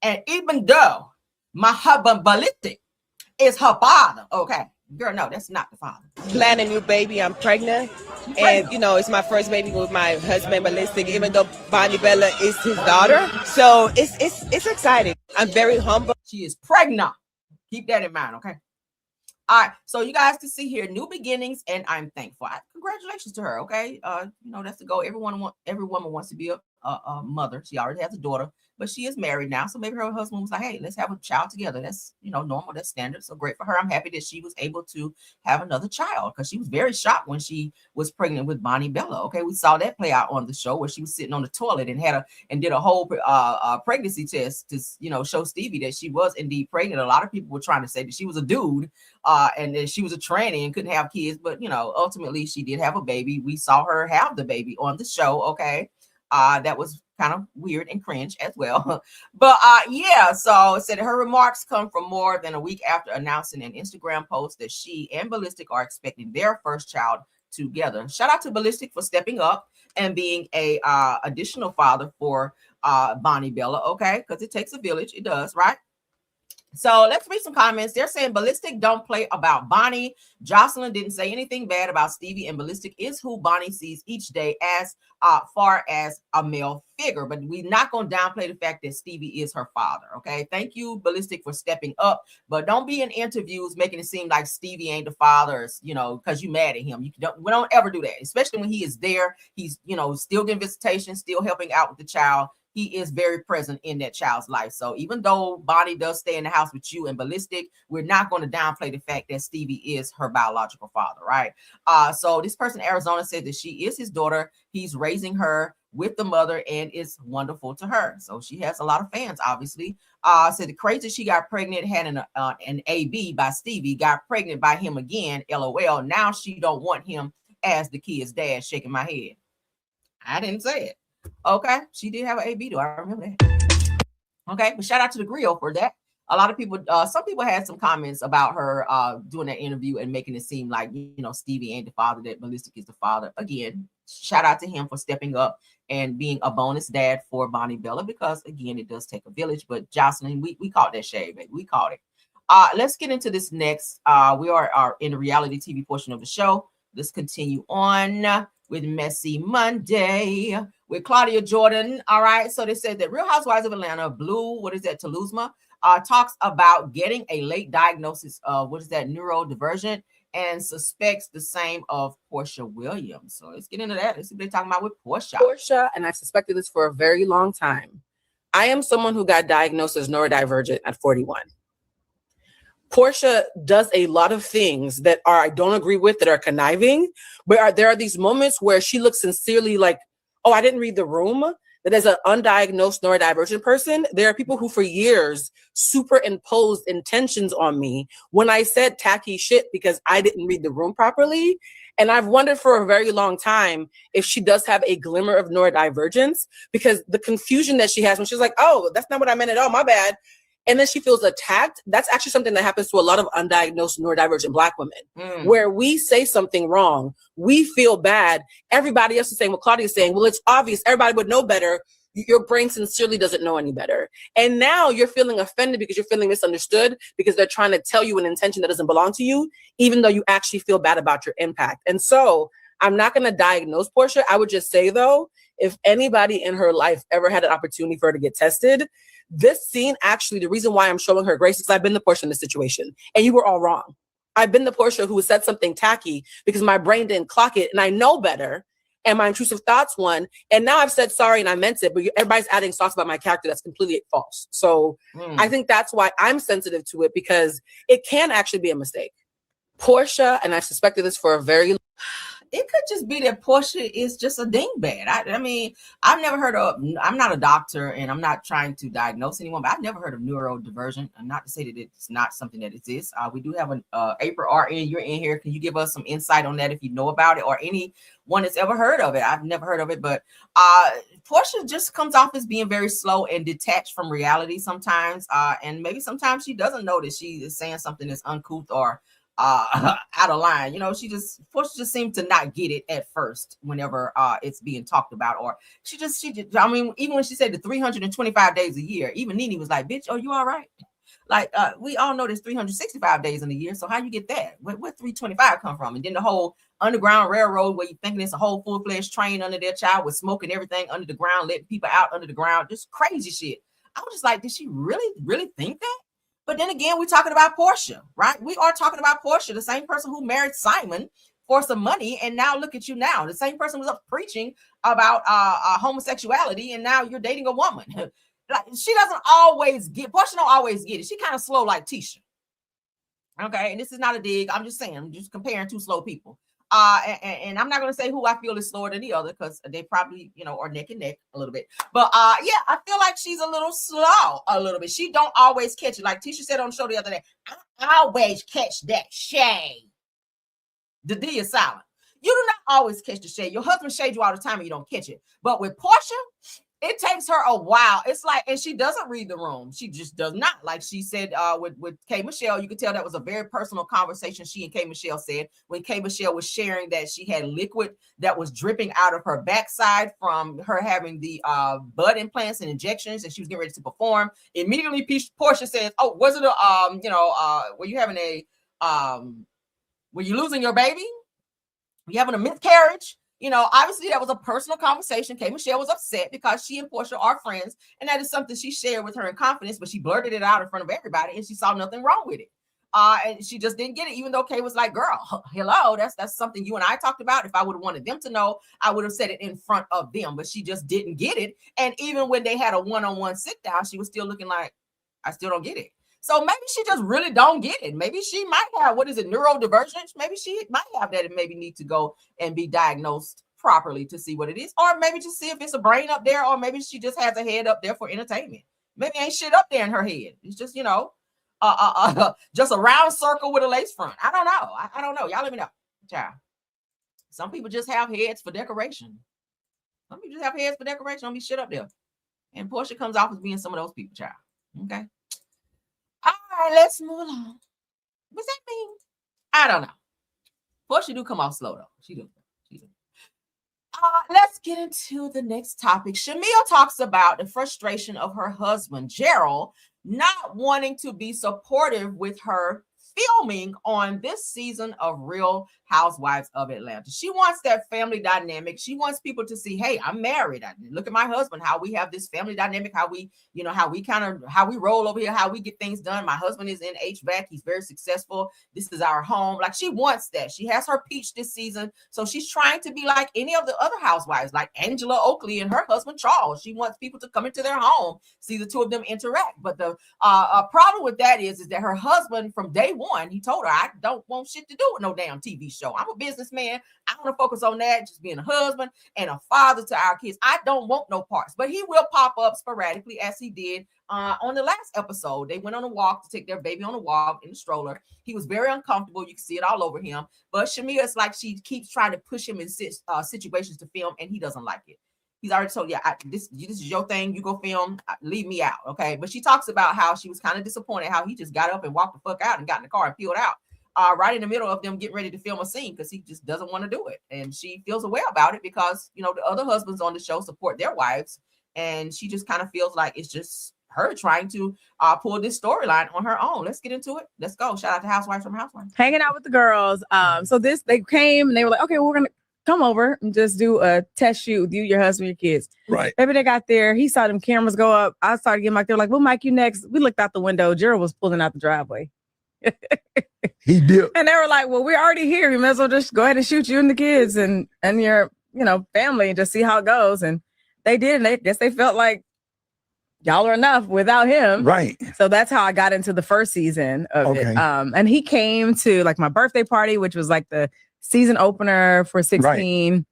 And even though my husband, Ballistic, is her father. Okay. Girl, no, that's not the father. Plan a new baby. I'm pregnant. And, you know, it's my first baby with my husband, Ballistic, even though Bonnie Bella is his daughter. So it's exciting. I'm very humble. She is pregnant. Keep that in mind, okay? All right. So you guys can see here, new beginnings, and I'm thankful. Congratulations to her, okay? You know, that's the goal. Every woman wants to be a mother. She already has a daughter, but she is married now. So maybe her husband was like, hey, let's have a child together. That's, you know, normal. That's standard. So great for her. I'm happy that she was able to have another child, because she was very shocked when she was pregnant with Bonnie Bella. Okay. We saw that play out on the show where she was sitting on the toilet and did a whole pregnancy test to, you know, show Stevie that she was indeed pregnant. A lot of people were trying to say that she was a dude and that she was a tranny and couldn't have kids. But, you know, ultimately she did have a baby. We saw her have the baby on the show. Okay. That was kind of weird and cringe as well. But yeah, so it said her remarks come from more than a week after announcing an Instagram post that she and Ballistic are expecting their first child together. Shout out to Ballistic for stepping up and being a additional father for Bonnie Bella, okay? Because it takes a village. It does, right? So let's read some comments. They're saying Ballistic don't play about Bonnie. Joseline didn't say anything bad about Stevie, and Ballistic is who Bonnie sees each day as far as a male figure. But we're not going to downplay the fact that Stevie is her father. Okay. Thank you, Ballistic, for stepping up. But don't be in interviews making it seem like Stevie ain't the father, you know, because you mad at him. We don't ever do that, especially when he is there. He's, you know, still getting visitations, still helping out with the child. He is very present in that child's life. So even though Bonnie does stay in the house with you and Ballistic, we're not going to downplay the fact that Stevie is her biological father, right? So this person in Arizona said that she is his daughter. He's raising her with the mother and it's wonderful to her. So she has a lot of fans, obviously. Said the crazy she got pregnant, had an AB by Stevie, got pregnant by him again, LOL. Now she don't want him as the kid's dad, shaking my head. I didn't say it. Okay, she did have an AB though. I remember that. Okay, but shout out to the grill for that. A lot of people, some people had some comments about her doing that interview and making it seem like, you know, Stevie ain't the father, that Ballistic is the father. Again, shout out to him for stepping up and being a bonus dad for Bonnie Bella, because again, it does take a village. But Joseline, we caught that shade, baby. We caught it. Let's get into this next. We are in the reality TV portion of the show. Let's continue on with Messy Monday with Claudia Jordan. All right. So they said that Real Housewives of Atlanta, Blue, Talusma, talks about getting a late diagnosis of neurodivergent, and suspects the same of Porsha Williams. So let's get into that. Let's see what they're talking about with Porsha. Porsha, and I've suspected this for a very long time. I am someone who got diagnosed as neurodivergent at 41. Porsha does a lot of things that I don't agree with, that are conniving, but there are these moments where she looks sincerely like, oh, I didn't read the room. That as an undiagnosed neurodivergent person, there are people who for years superimposed intentions on me when I said tacky shit because I didn't read the room properly. And I've wondered for a very long time if she does have a glimmer of neurodivergence, because the confusion that she has when she's like, oh, that's not what I meant at all, my bad. And then she feels attacked. That's actually something that happens to a lot of undiagnosed neurodivergent Black women, where we say something wrong, we feel bad. Everybody else is saying what Claudia is saying. Well, it's obvious. Everybody would know better. Your brain sincerely doesn't know any better. And now you're feeling offended because you're feeling misunderstood, because they're trying to tell you an intention that doesn't belong to you, even though you actually feel bad about your impact. And so I'm not going to diagnose Porsha. I would just say, though, if anybody in her life ever had an opportunity for her to get tested, this scene, actually, the reason why I'm showing her grace is I've been the Porsha in this situation, and you were all wrong. I've been the Porsha who said something tacky because my brain didn't clock it, and I know better, and my intrusive thoughts won, and now I've said sorry and I meant it, but everybody's adding sauce about my character that's completely false. So I think that's why I'm sensitive to it, because it can actually be a mistake. Porsha, and I've suspected this for a very long time. It could just be that Porsha is just a dingbat. I mean, I've never heard of, I'm not a doctor and I'm not trying to diagnose anyone, but I've never heard of neurodivergent. And not to say that it's not something that exists. We do have an April RN, you're in here. Can you give us some insight on that if you know about it, or anyone that's ever heard of it? I've never heard of it, but Porsha just comes off as being very slow and detached from reality sometimes. And maybe sometimes she doesn't know that she is saying something that's uncouth or out of line. You know, Porsha just seemed to not get it at first whenever it's being talked about, or she just I mean, even when she said the 325 days a year, even Nene was like, bitch, are you all right? Like, we all know there's 365 days in a year, so how you get that? Where 325 come from? And then the whole Underground Railroad, where you thinking it's a whole full-fledged train under their child with smoke and everything under the ground, letting people out under the ground, just crazy shit. I was just like, did she really think that? But then again, we're talking about Porsha, right? We are talking about Porsha, the same person who married Simon for some money. And now look at you now. The same person was up preaching about homosexuality, and now you're dating a woman. Like, she doesn't always get, Porsha don't always get it. She kind of slow like Tisha. Okay, and this is not a dig. I'm just saying, I'm just comparing two slow people. And I'm not going to say who I feel is slower than the other, because they probably, you know, are neck and neck a little bit. But yeah, I feel like she's a little slow a little bit. She don't always catch it. Like Tisha said on the show the other day, I always catch that shade. The D is silent. You do not always catch the shade. Your husband shades you all the time and you don't catch it. But with Porsha, it takes her a while. It's like, and she doesn't read the room. She just does not. Like she said with K. Michelle, you could tell that was a very personal conversation she and K. Michelle said when K. Michelle was sharing that she had liquid that was dripping out of her backside from her having the butt implants and injections, and she was getting ready to perform. Immediately, Porsha says, "Oh, was it a were you having a were you losing your baby? Were you having a miscarriage?" Obviously that was a personal conversation. K. Michelle was upset because she and Porsha are friends, and that is something she shared with her in confidence, but she blurted it out in front of everybody, and she saw nothing wrong with it. And she just didn't get it, even though Kay was like, girl, hello, that's something you and I talked about. If I would have wanted them to know, I would have said it in front of them, but she just didn't get it. And even when they had a one-on-one sit down, she was still looking like, I still don't get it. So maybe she just really don't get it. Maybe she might have, neurodivergence? Maybe she might have that and maybe need to go and be diagnosed properly to see what it is. Or maybe just see if it's a brain up there, or maybe she just has a head up there for entertainment. Maybe ain't shit up there in her head. It's just, just a round circle with a lace front. I don't know. I don't know. Y'all let me know. Child. Some people just have heads for decoration. Some people just have heads for decoration. Don't be shit up there. And Porsha comes off as being some of those people, child. Okay. All right, let's move along. What's that mean? I don't know. Porsha do come off slow though. She do. Let's get into the next topic. Shamea talks about the frustration of her husband, Gerald, not wanting to be supportive with her filming on this season of Real Housewives of Atlanta. She wants that family dynamic. She wants people to see, hey, I'm married. Look at my husband, how we have this family dynamic, how we roll over here, how we get things done. My husband is in HVAC. He's very successful. This is our home. Like, she wants that. She has her peach this season. So she's trying to be like any of the other housewives, like Angela Oakley and her husband, Charles. She wants people to come into their home, see the two of them interact. But the problem with that is that her husband, from day one, he told her, I don't want shit to do with no damn TV show. I'm a businessman. I want to focus on that, just being a husband and a father to our kids. I don't want no parts, but he will pop up sporadically, as he did on the last episode. They went on a walk to take their baby on a walk in the stroller. He was very uncomfortable. You can see it all over him. But Shamea, it's like she keeps trying to push him in situations to film, and he doesn't like it. He's already told, this is your thing. You go film, leave me out, okay? But she talks about how she was kind of disappointed how he just got up and walked the fuck out and got in the car and peeled out right in the middle of them getting ready to film a scene, because he just doesn't want to do it. And she feels a way about it because, the other husbands on the show support their wives, and she just kind of feels like it's just her trying to pull this storyline on her own. Let's get into it. Let's go. Shout out to Housewives from Housewives. Hanging out with the girls. So they came and they were like, okay, well, we're going to come over and just do a test shoot with you, your husband, your kids. Right. Maybe they got there. He saw them cameras go up. I started getting like, they're like, we'll mic you next. We looked out the window. Gerald was pulling out the driveway. He did. And they were like, well, we're already here. We might as well just go ahead and shoot you and the kids and your, family and just see how it goes. And they did. And I guess they felt like y'all are enough without him. Right. So that's how I got into the first season of it. And he came to like my birthday party, which was like the season opener for 16. Right.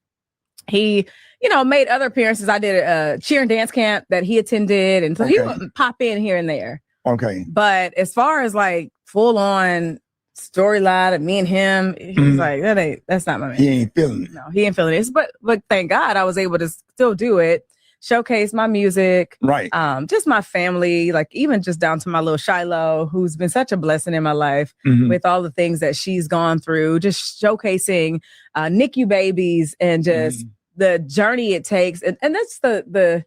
He, made other appearances. I did a cheer and dance camp that he attended. And so he would pop in here and there. Okay. But as far as like full on storyline of me and him, he was like, that's not my man. He ain't feeling it. No, he ain't feeling it. But thank God I was able to still do it. Showcase my music, right? Just my family, like even just down to my little Shiloh, who's been such a blessing in my life with all the things that she's gone through. Just showcasing NICU babies and just the journey it takes, and that's the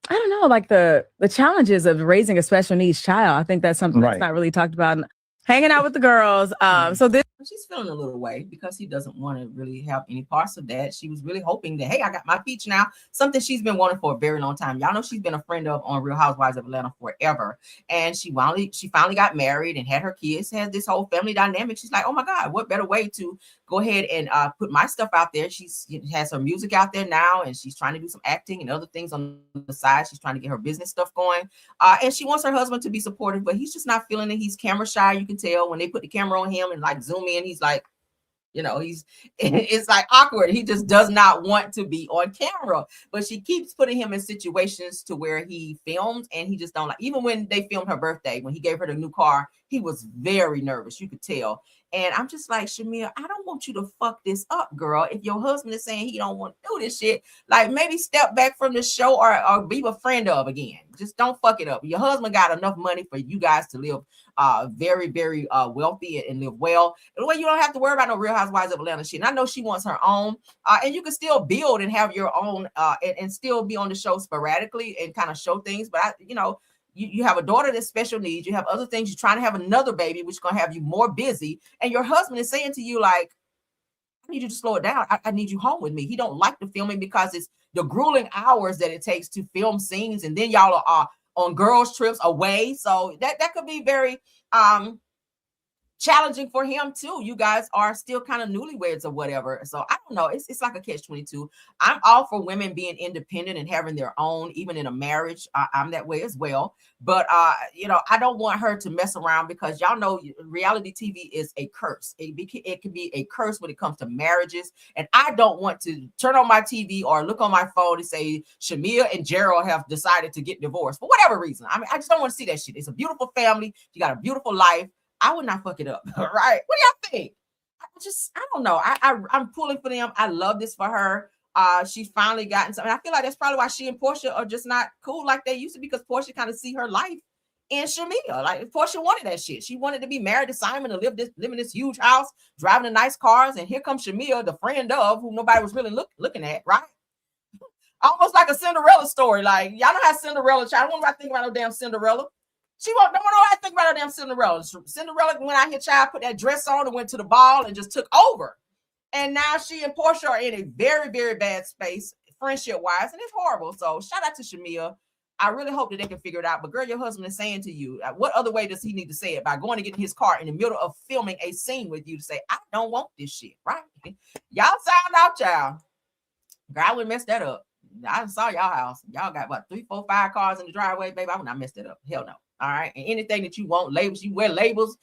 I don't know, like the challenges of raising a special needs child. I think that's something that's not really talked about. Hanging out with the girls. So this. She's feeling a little way because he doesn't want to really have any parts of that. She was really hoping that, hey, I got my peach now. Something she's been wanting for a very long time. Y'all know she's been a friend of on Real Housewives of Atlanta forever. And she finally got married and had her kids, has this whole family dynamic. She's like, oh my God, what better way to go ahead and put my stuff out there. She has her music out there now, and she's trying to do some acting and other things on the side. She's trying to get her business stuff going. And she wants her husband to be supportive, but he's just not feeling it. He's camera shy. You can tell when they put the camera on him and like zoom in, he's like, it's like awkward. He just does not want to be on camera, but she keeps putting him in situations to where he films and he just don't like. Even when they filmed her birthday, when he gave her the new car, he was very nervous. You could tell. And I'm just like, Shamea, I don't want you to fuck this up, girl. If your husband is saying he don't want to do this shit, like maybe step back from the show or be a friend of again. Just don't fuck it up. Your husband got enough money for you guys to live very, very wealthy and live well. The way you don't have to worry about no Real Housewives of Atlanta shit. And I know she wants her own, and you can still build and have your own and still be on the show sporadically and kind of show things. But you have a daughter that's special needs. You have other things. You're trying to have another baby, which is going to have you more busy. And your husband is saying to you, like, I need you to slow it down. I need you home with me. He don't like the filming because it's the grueling hours that it takes to film scenes. And then y'all are on girls' trips away. So that could be very challenging for him too. You guys are still kind of newlyweds or whatever. So I don't know. It's like a catch-22. I'm all for women being independent and having their own, even in a marriage. I'm that way as well. But I don't want her to mess around because y'all know reality TV is a curse. It can be a curse when it comes to marriages. And I don't want to turn on my TV or look on my phone and say Shamea and Gerald have decided to get divorced for whatever reason. I mean, I just don't want to see that shit. It's a beautiful family. You got a beautiful life. I would not fuck it up. Right? What do y'all think? I don't know. I'm pulling for them. I love this for her. She's finally gotten something. I feel like that's probably why she and Porsha are just not cool like they used to, because Porsha kind of see her life in Shamea. Like Porsha wanted that shit. She wanted to be married to Simon and live in this huge house, driving the nice cars. And here comes Shamea, the friend of who nobody was really looking at, right? Almost like a Cinderella story. Like y'all know how Cinderella. I don't want to think about no damn Cinderella. She won't know I think about her damn Cinderella. Cinderella, when I hear child, put that dress on and went to the ball and just took over. And now she and Porsha are in a very, very bad space, friendship-wise, and it's horrible. So shout out to Shamea. I really hope that they can figure it out. But girl, your husband is saying to you, what other way does he need to say it? By going to get in his car in the middle of filming a scene with you to say, I don't want this shit, right? Y'all sound out, y'all. Girl, I wouldn't mess that up. I saw y'all house. Y'all got what, 3, 4, 5 cars in the driveway, baby. I would not mess that up. Hell no. All right. And anything that you want, labels, you wear labels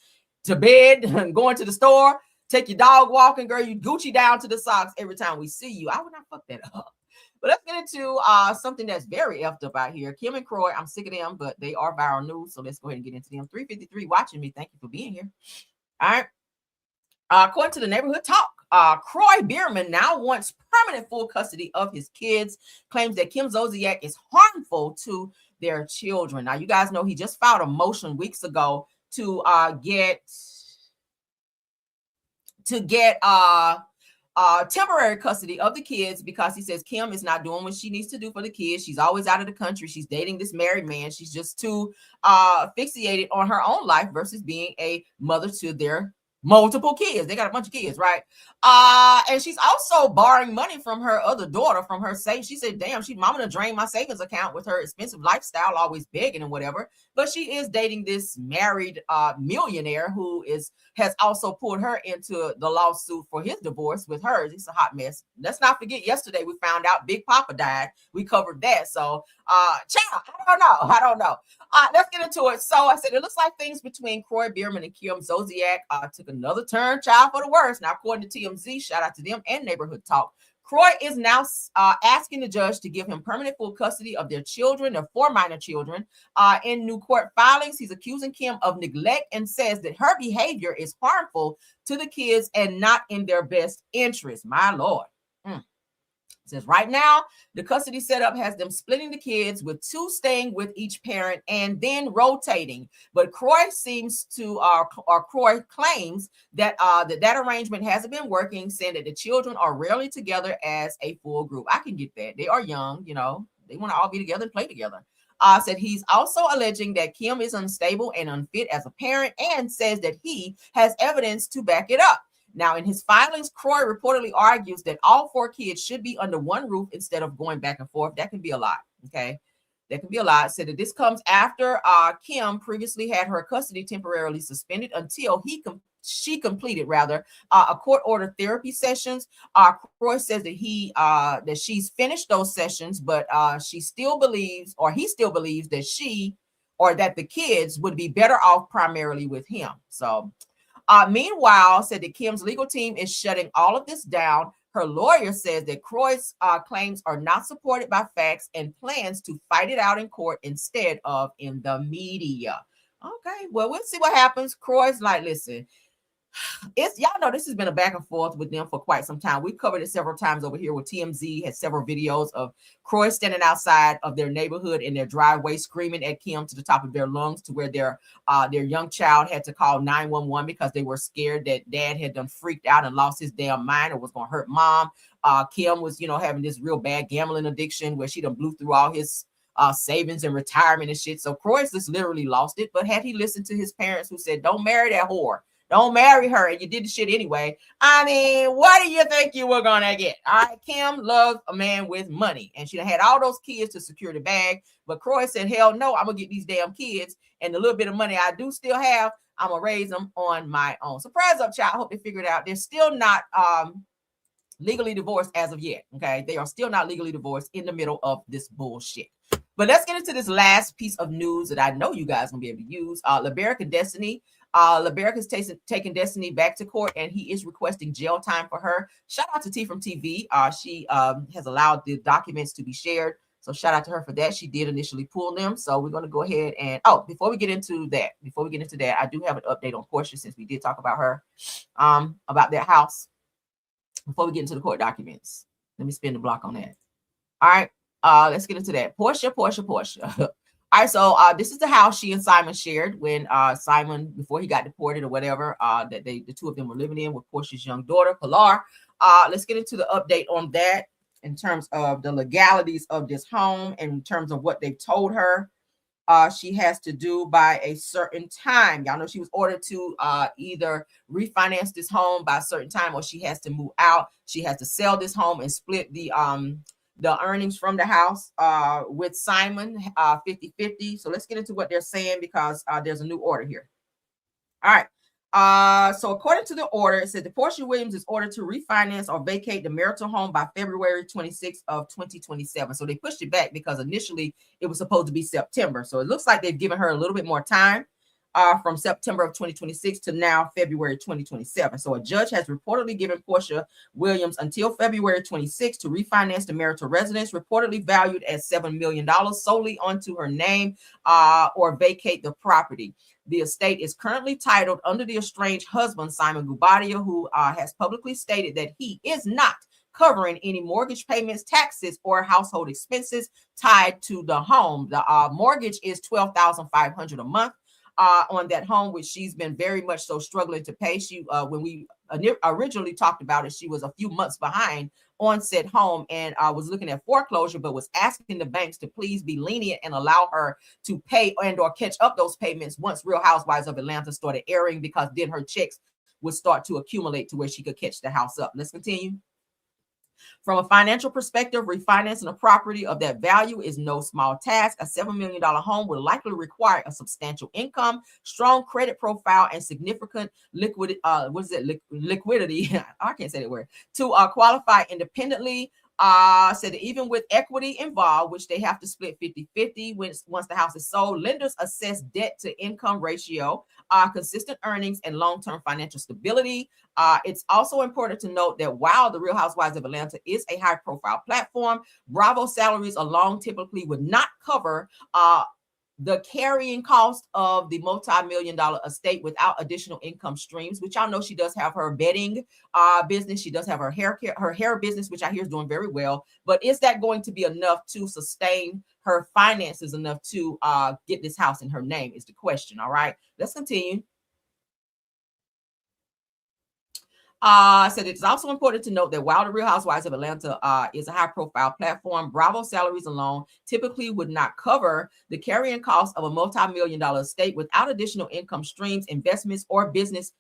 to bed, going to the store, take your dog walking, girl, you Gucci down to the socks every time we see you. I would not fuck that up. But let's get into something that's very effed up out here. Kim and Kroy, I'm sick of them, but they are viral news. So let's go ahead and get into them. 353 watching me. Thank you for being here. All right. According to the neighborhood talk, Kroy Bierman now wants permanent full custody of his kids, claims that Kim Zolciak is harmful to their children. Now, you guys know he just filed a motion weeks ago to get temporary custody of the kids because he says Kim is not doing what she needs to do for the kids. She's always out of the country. She's dating this married man. She's just too fixated on her own life versus being a mother to their multiple kids. They got a bunch of kids, right? And she's also borrowing money from her other daughter from her savings. She said, damn, mama done drained my savings account with her expensive lifestyle, always begging and whatever. But she is dating this married millionaire who has also pulled her into the lawsuit for his divorce with hers. It's a hot mess. Let's not forget, yesterday we found out Big Papa died. We covered that. So, child, I don't know. Let's get into it. So I said, it looks like things between Kroy Bierman and Kim Zolciak took another turn, child, for the worse. Now, according to TMZ, shout out to them and Neighborhood Talk, Kroy is now asking the judge to give him permanent full custody of their children, their 4 minor children. In new court filings, he's accusing Kim of neglect and says that her behavior is harmful to the kids and not in their best interest. My Lord. Says right now, the custody setup has them splitting the kids with 2 staying with each parent and then rotating. But Kroy seems to, or Kroy claims that that arrangement hasn't been working, saying that the children are rarely together as a full group. I can get that. They are young, they want to all be together and play together. Said he's also alleging that Kim is unstable and unfit as a parent and says that he has evidence to back it up. Now, in his filings, Kroy reportedly argues that all 4 kids should be under one roof instead of going back and forth. That can be a lot, okay? That can be a lot. Said that this comes after Kim previously had her custody temporarily suspended until she completed a court-ordered therapy sessions. Kroy says that that she's finished those sessions, but he still believes that the kids would be better off primarily with him. So. Meanwhile, said that Kim's legal team is shutting all of this down. Her lawyer says that Kroy's claims are not supported by facts and plans to fight it out in court instead of in the media. Okay, well, we'll see what happens. Kroy's like, listen, Y'all know this has been a back and forth with them for quite some time. We've covered it several times over here with TMZ, had several videos of Kroy standing outside of their neighborhood in their driveway screaming at Kim to the top of their lungs, to where their young child had to call 911 because they were scared that dad had done freaked out and lost his damn mind or was going to hurt mom. Kim was, having this real bad gambling addiction where she done blew through all his savings and retirement and shit. So Kroy's just literally lost it. But had he listened to his parents who said, don't marry that whore, don't marry her, and you did the shit anyway, I mean, what do you think you were gonna get? All right, Kim loves a man with money, and she done had all those kids to secure the bag. But Kroy said, hell no, I'm gonna get these damn kids, and the little bit of money I do still have, I'm gonna raise them on my own. Surprise up, child. I hope they figured it out. They're still not legally divorced as of yet. Okay, they are still not legally divorced in the middle of this bullshit. But let's get into this last piece of news that I know you guys gonna be able to use. Leberic and Destiny. Leberic is taking Destiny back to court, and he is requesting jail time for her. Shout out to T from TV. She has allowed the documents to be shared. So shout out to her for that. She did initially pull them. So we're going to go ahead and, before we get into that, I do have an update on Porsha, since we did talk about her, about that house. Before we get into the court documents, let me spin the block on that. All right. Let's get into that. Porsha. All right, so this is the house she and Simon shared when Simon, before he got deported or whatever, that the two of them were living in with Porsha's young daughter, Pilar. Let's get into the update on that in terms of the legalities of this home and in terms of what they've told her she has to do by a certain time. Y'all know she was ordered to either refinance this home by a certain time, or she has to move out. She has to sell this home and split the earnings from the house with Simon 50-50. So let's get into what they're saying, because there's a new order here. All right. So according to the order, it said the Porsha Williams is ordered to refinance or vacate the marital home by February 26th of 2027. So they pushed it back because initially it was supposed to be September. So it looks like they've given her a little bit more time from September of 2026 to now February 2027. So a judge has reportedly given Porsha Williams until February 26 to refinance the marital residence, reportedly valued at $7 million, solely onto her name, or vacate the property. The estate is currently titled under the estranged husband, Simon Gubadia, who has publicly stated that he is not covering any mortgage payments, taxes, or household expenses tied to the home. The mortgage is $12,500 a month on that home, which she's been very much so struggling to pay. She, when we originally talked about it, she was a few months behind on said home and was looking at foreclosure, but was asking the banks to please be lenient and allow her to pay and or catch up those payments once Real Housewives of Atlanta started airing, because then her checks would start to accumulate to where she could catch the house up. Let's continue. From a financial perspective, refinancing a property of that value is no small task. A $7 million home will likely require a substantial income, strong credit profile, and significant liquidity. Liquidity. I can't say that word. To qualify independently. Said that even with equity involved, which they have to split 50-50 once the house is sold, lenders assess debt to income ratio, consistent earnings, and long-term financial stability. It's also important to note that while the Real Housewives of Atlanta is a high-profile platform, Bravo salaries alone typically would not cover the carrying cost of the multi-million-dollar estate without additional income streams, which y'all know she does have her bedding business. She does have her hair business, which I hear is doing very well. But is that going to be enough to sustain her finances, enough to get this house in her name is the question. All right, let's continue. Said it's also important to note that while the Real Housewives of Atlanta is a high-profile platform, Bravo salaries alone typically would not cover the carrying cost of a multi-million-dollar estate without additional income streams, investments, or business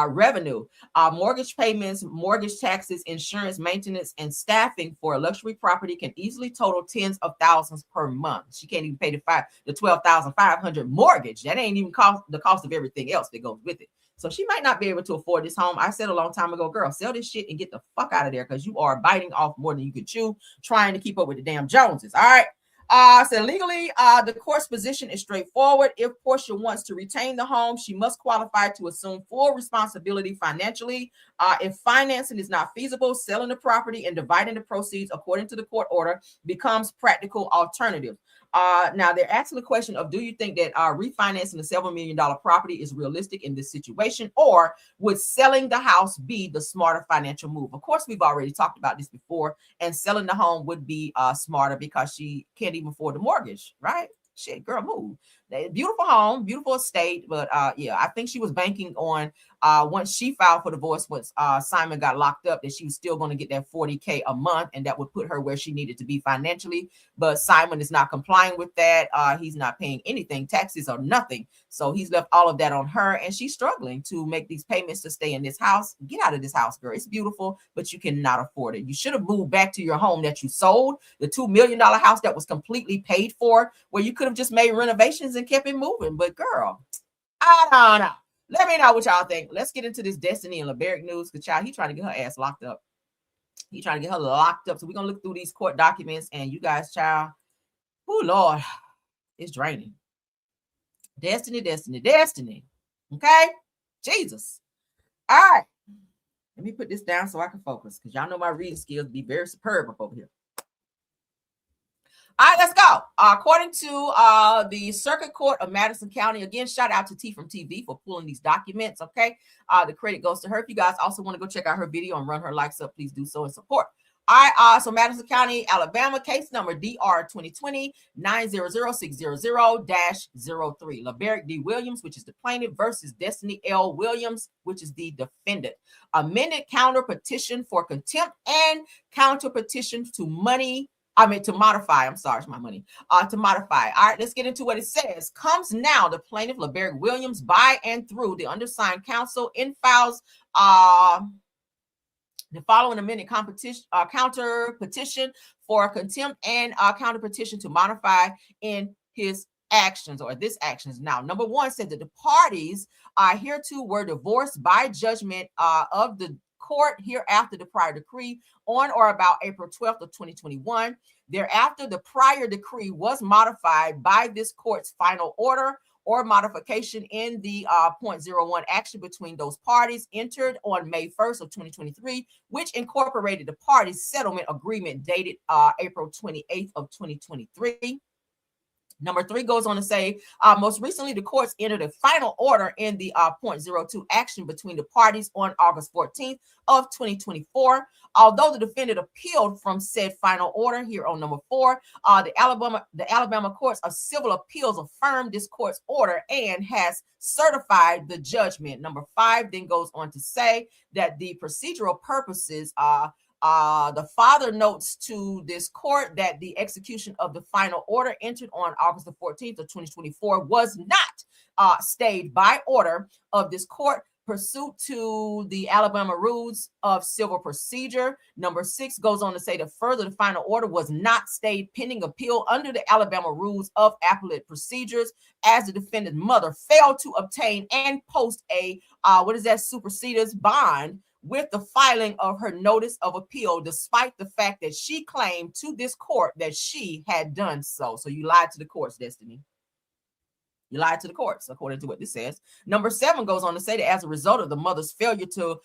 revenue. Mortgage payments, mortgage taxes, insurance, maintenance, and staffing for a luxury property can easily total tens of thousands per month. She can't even pay the $12,500 mortgage. That ain't even the cost of everything else that goes with it. So she might not be able to afford this home. I said a long time ago, girl, sell this shit and get the fuck out of there, because you are biting off more than you could chew, trying to keep up with the damn Joneses. All right. So legally, the court's position is straightforward. If Porsha wants to retain the home, she must qualify to assume full responsibility financially. If financing is not feasible, selling the property and dividing the proceeds according to the court order becomes practical alternative. Now they're asking the question of, do you think that refinancing a $7 million property is realistic in this situation, or would selling the house be the smarter financial move? Of course, we've already talked about this before, and selling the home would be smarter because she can't even afford the mortgage, right? Shit, girl, move. Beautiful home, beautiful estate, but yeah, I think she was banking on once she filed for divorce, once Simon got locked up, that she was still going to get that $40K a month, and that would put her where she needed to be financially. But Simon is not complying with that. He's not paying anything, taxes or nothing. So he's left all of that on her, and she's struggling to make these payments to stay in this house. Get out of this house, girl. It's beautiful, but you cannot afford it. You should have moved back to your home that you sold, the $2 million house that was completely paid for, where you could have just made renovations and kept it moving. But girl, I don't know. Let me know what y'all think. Let's get into this Destiny and Leberic news, because child, he trying to get her ass locked up. He trying to get her locked up. So we're going to look through these court documents, and you guys, child, oh Lord, it's draining. Destiny, Destiny, Destiny. Okay? Jesus. All right. Let me put this down so I can focus, because y'all know my reading skills be very superb up over here. All right, let's go. According to the Circuit Court of Madison County, again, shout out to T from TV for pulling these documents, okay? The credit goes to her. If you guys also want to go check out her video and run her likes up, please do so and support. All right, so Madison County, Alabama, case number DR 2020-900600-03. Leberic D. Williams, which is the plaintiff, versus Destiny L. Williams, which is the defendant. Amended counter petition for contempt and counter petition to modify. I'm sorry, it's my money. To modify. All right, let's get into what it says. Comes now the plaintiff, Leberic Williams, by and through the undersigned counsel, in files the following amended counter petition for contempt and counter petition to modify in his actions, or this actions. Now, number one said that the parties hereto were divorced by judgment of the court hereafter the prior decree on or about April 12th of 2021. Thereafter, the prior decree was modified by this court's final order or modification in the 0.01 action between those parties entered on May 1st of 2023, which incorporated the parties' settlement agreement dated April 28th of 2023. Number three goes on to say, most recently, the courts entered a final order in the 0.02 action between the parties on August 14th of 2024. Although the defendant appealed from said final order, here on number four, the Alabama Courts of Civil Appeals affirmed this court's order and has certified the judgment. Number five then goes on to say that the procedural purposes the father notes to this court that the execution of the final order entered on August the 14th of 2024 was not stayed by order of this court pursuant to the Alabama Rules of Civil Procedure. Number six goes on to say that further, the final order was not stayed pending appeal under the Alabama Rules of Appellate Procedures, as the defendant's mother failed to obtain and post a superseded bond with the filing of her notice of appeal, despite the fact that she claimed to this court that she had done so. So you lied to the courts, Destiny. You lied to the courts, according to what this says. Number seven goes on to say that as a result of the mother's failure to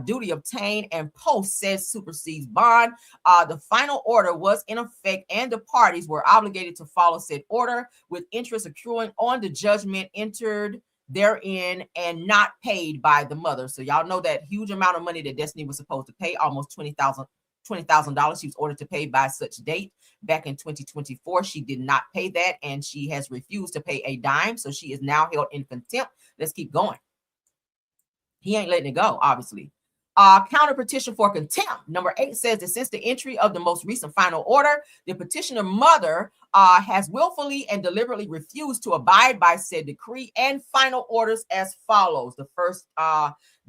duty obtain and post said supersedes bond, the final order was in effect and the parties were obligated to follow said order, with interest accruing on the judgment entered therein and not paid by the mother. So y'all know that huge amount of money that Destiny was supposed to pay, almost $20,000. She was ordered to pay by such date back in 2024. She did not pay that, and she has refused to pay a dime. So she is now held in contempt. Let's keep going. He ain't letting it go, obviously. Counter petition for contempt. Number 8 says that since the entry of the most recent final order, the petitioner mother has willfully and deliberately refused to abide by said decree and final orders as follows. The first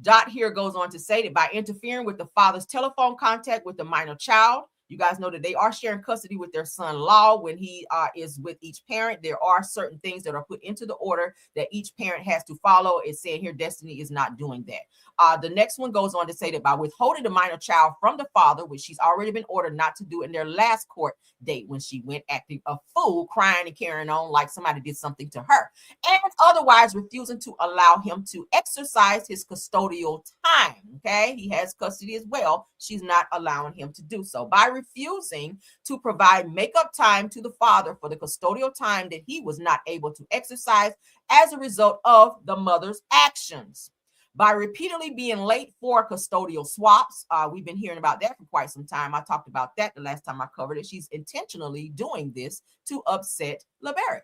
dot here goes on to say that by interfering with the father's telephone contact with the minor child, You guys know that they are sharing custody with their son-in-law when he is with each parent. There are certain things that are put into the order that each parent has to follow. It's saying here Destiny is not doing that. The next one goes on to say that by withholding the minor child from the father, which she's already been ordered not to do in their last court date when she went acting a fool, crying and carrying on like somebody did something to her, and otherwise refusing to allow him to exercise his custodial time. Okay, he has custody as well. She's not allowing him to do so by refusing to provide makeup time to the father for the custodial time that he was not able to exercise as a result of the mother's actions. By repeatedly being late for custodial swaps, we've been hearing about that for quite some time. I talked about that the last time I covered it. She's intentionally doing this to upset Leberic.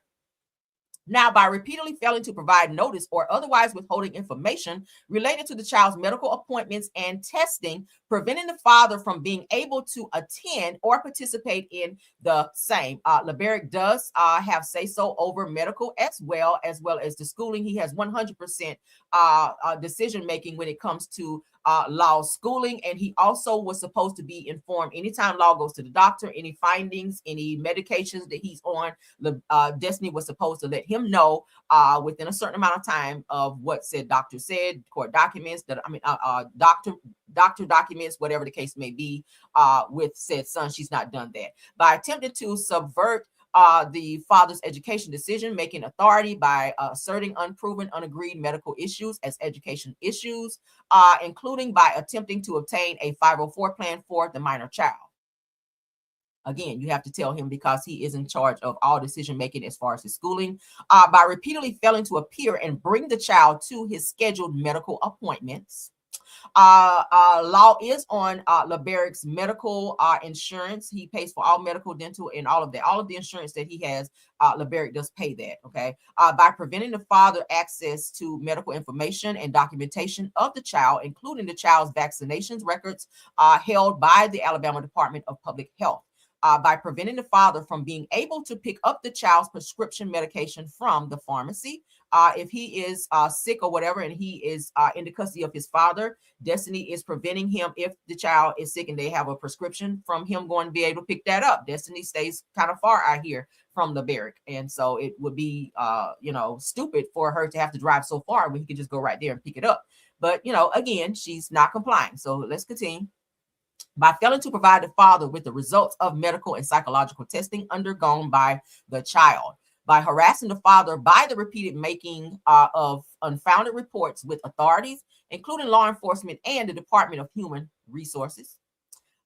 Now, by repeatedly failing to provide notice or otherwise withholding information related to the child's medical appointments and testing, preventing the father from being able to attend or participate in the same. Leberic does have say-so over medical as well as the schooling. He has 100% decision-making when it comes to Law schooling, and he also was supposed to be informed anytime Law goes to the doctor, any findings, any medications that he's on. Destiny was supposed to let him know within a certain amount of time of what said doctor said, court documents, doctor documents, whatever the case may be, with said son. She's not done that. By attempting to subvert the father's education decision-making authority by asserting unproven, unagreed medical issues as education issues, including by attempting to obtain a 504 plan for the minor child. Again, you have to tell him because he is in charge of all decision-making as far as his schooling. By repeatedly failing to appear and bring the child to his scheduled medical appointments. Law is on Leberic's medical insurance. He pays for all medical, dental, and all of that. All of the insurance that he has, Leberic does pay that, okay? By preventing the father access to medical information and documentation of the child, including the child's vaccinations records held by the Alabama Department of Public Health. By preventing the father from being able to pick up the child's prescription medication from the pharmacy. If he is sick or whatever, and he is in the custody of his father, Destiny is preventing him, if the child is sick and they have a prescription, from him going to be able to pick that up. Destiny stays kind of far out here from Leberic, and so it would be stupid for her to have to drive so far when he could just go right there and pick it up. But again, she's not complying. So let's continue. By failing to provide the father with the results of medical and psychological testing undergone by the child. By harassing the father by the repeated making of unfounded reports with authorities, including law enforcement and the Department of Human Resources.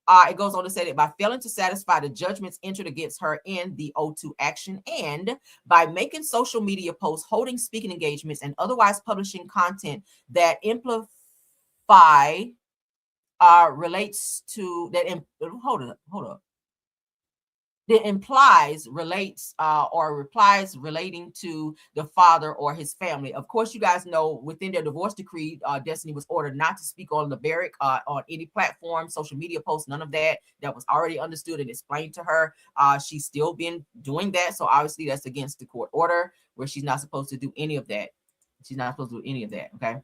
It goes on to say that by failing to satisfy the judgments entered against her in the O2 action, and by making social media posts, holding speaking engagements, and otherwise publishing content that relates to that. Hold up. That implies, relates, or replies relating to the father or his family. Of course, you guys know within their divorce decree, Destiny was ordered not to speak on Leberic on any platform, social media posts, none of that. That was already understood and explained to her. She's still been doing that. So obviously that's against the court order where she's not supposed to do any of that. She's not supposed to do any of that. Okay.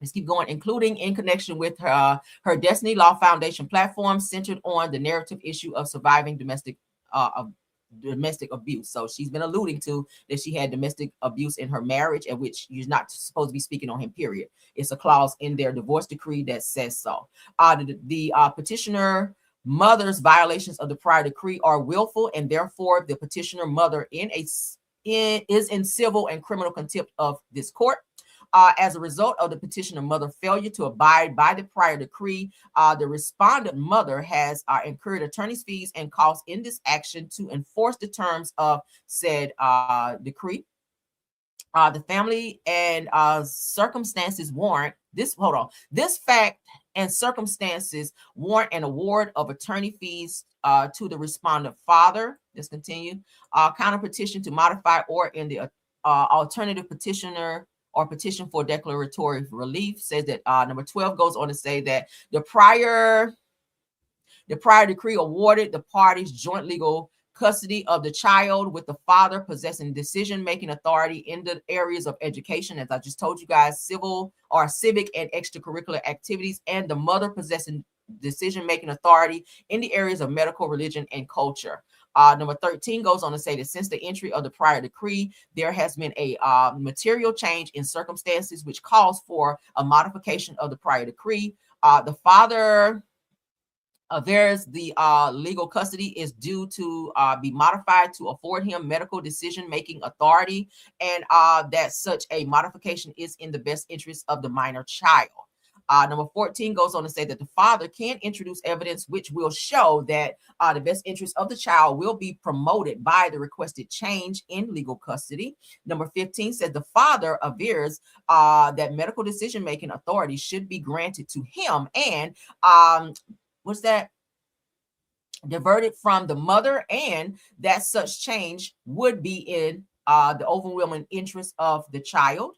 Let's keep going, including in connection with her Destiny Law Foundation platform centered on the narrative issue of surviving domestic abuse. So she's been alluding to that she had domestic abuse in her marriage, at which you're not supposed to be speaking on him, period. It's a clause in their divorce decree that says so. The petitioner mother's violations of the prior decree are willful, and therefore the petitioner mother is in civil and criminal contempt of this court. As a result of the petitioner mother failure to abide by the prior decree, the respondent mother has incurred attorney's fees and costs in this action to enforce the terms of said decree. The family and circumstances warrant this. Hold on. This fact and circumstances warrant an award of attorney fees to the respondent father. Let's continue. Counter petition to modify or in the alternative petitioner or petition for declaratory relief says that number 12 goes on to say that the prior decree awarded the parties joint legal custody of the child, with the father possessing decision-making authority in the areas of education, as I just told you guys, civil or civic and extracurricular activities, and the mother possessing decision-making authority in the areas of medical, religion, and culture. Number 13 goes on to say that since the entry of the prior decree, there has been a material change in circumstances which calls for a modification of the prior decree. The father, there's the legal custody is due to be modified to afford him medical decision-making authority, and that such a modification is in the best interest of the minor child. Number 14 goes on to say that the father can introduce evidence which will show that the best interest of the child will be promoted by the requested change in legal custody. Number 15 says the father avers that medical decision-making authority should be granted to him, and what's that? Diverted from the mother, and that such change would be in the overwhelming interest of the child.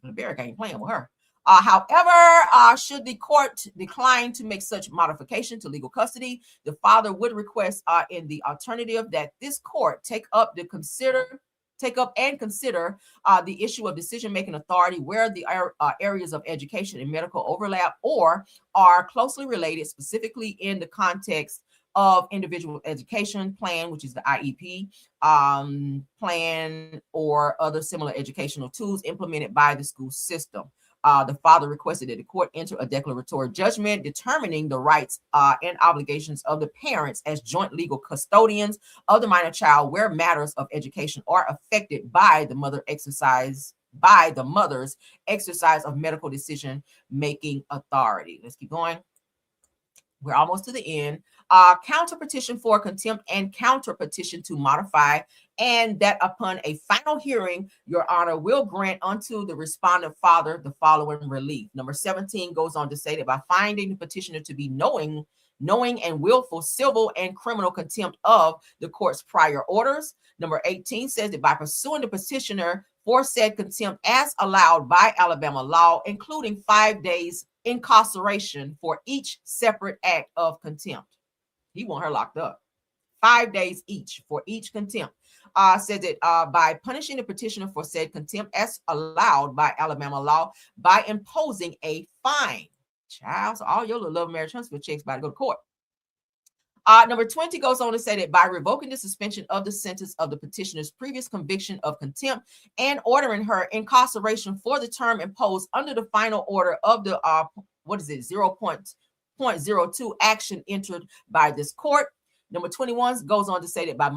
Leberic ain't playing with her. However, should the court decline to make such modification to legal custody, the father would request in the alternative that this court take up and consider the issue of decision-making authority where the areas of education and medical overlap or are closely related, specifically in the context of individual education plan, which is the IEP plan, or other similar educational tools implemented by the school system. The father requested that the court enter a declaratory judgment determining the rights and obligations of the parents as joint legal custodians of the minor child where matters of education are affected by the mother's exercise of medical decision-making authority. Let's keep going. We're almost to the end. Counter petition for contempt and counter petition to modify, and that upon a final hearing, your honor will grant unto the respondent father the following relief. Number 17 goes on to say that by finding the petitioner to be knowing and willful civil and criminal contempt of the court's prior orders. Number 18 says that by pursuing the petitioner for said contempt as allowed by Alabama law, including 5 days incarceration for each separate act of contempt. He want her locked up. 5 days each for each contempt. Said that by punishing the petitioner for said contempt as allowed by Alabama law by imposing a fine. Child, so all your little love marriage transfer checks about to go to court. Number 20 goes on to say that by revoking the suspension of the sentence of the petitioner's previous conviction of contempt and ordering her incarceration for the term imposed under the final order of the 0.02 action entered by this court. Number 21 goes on to say that by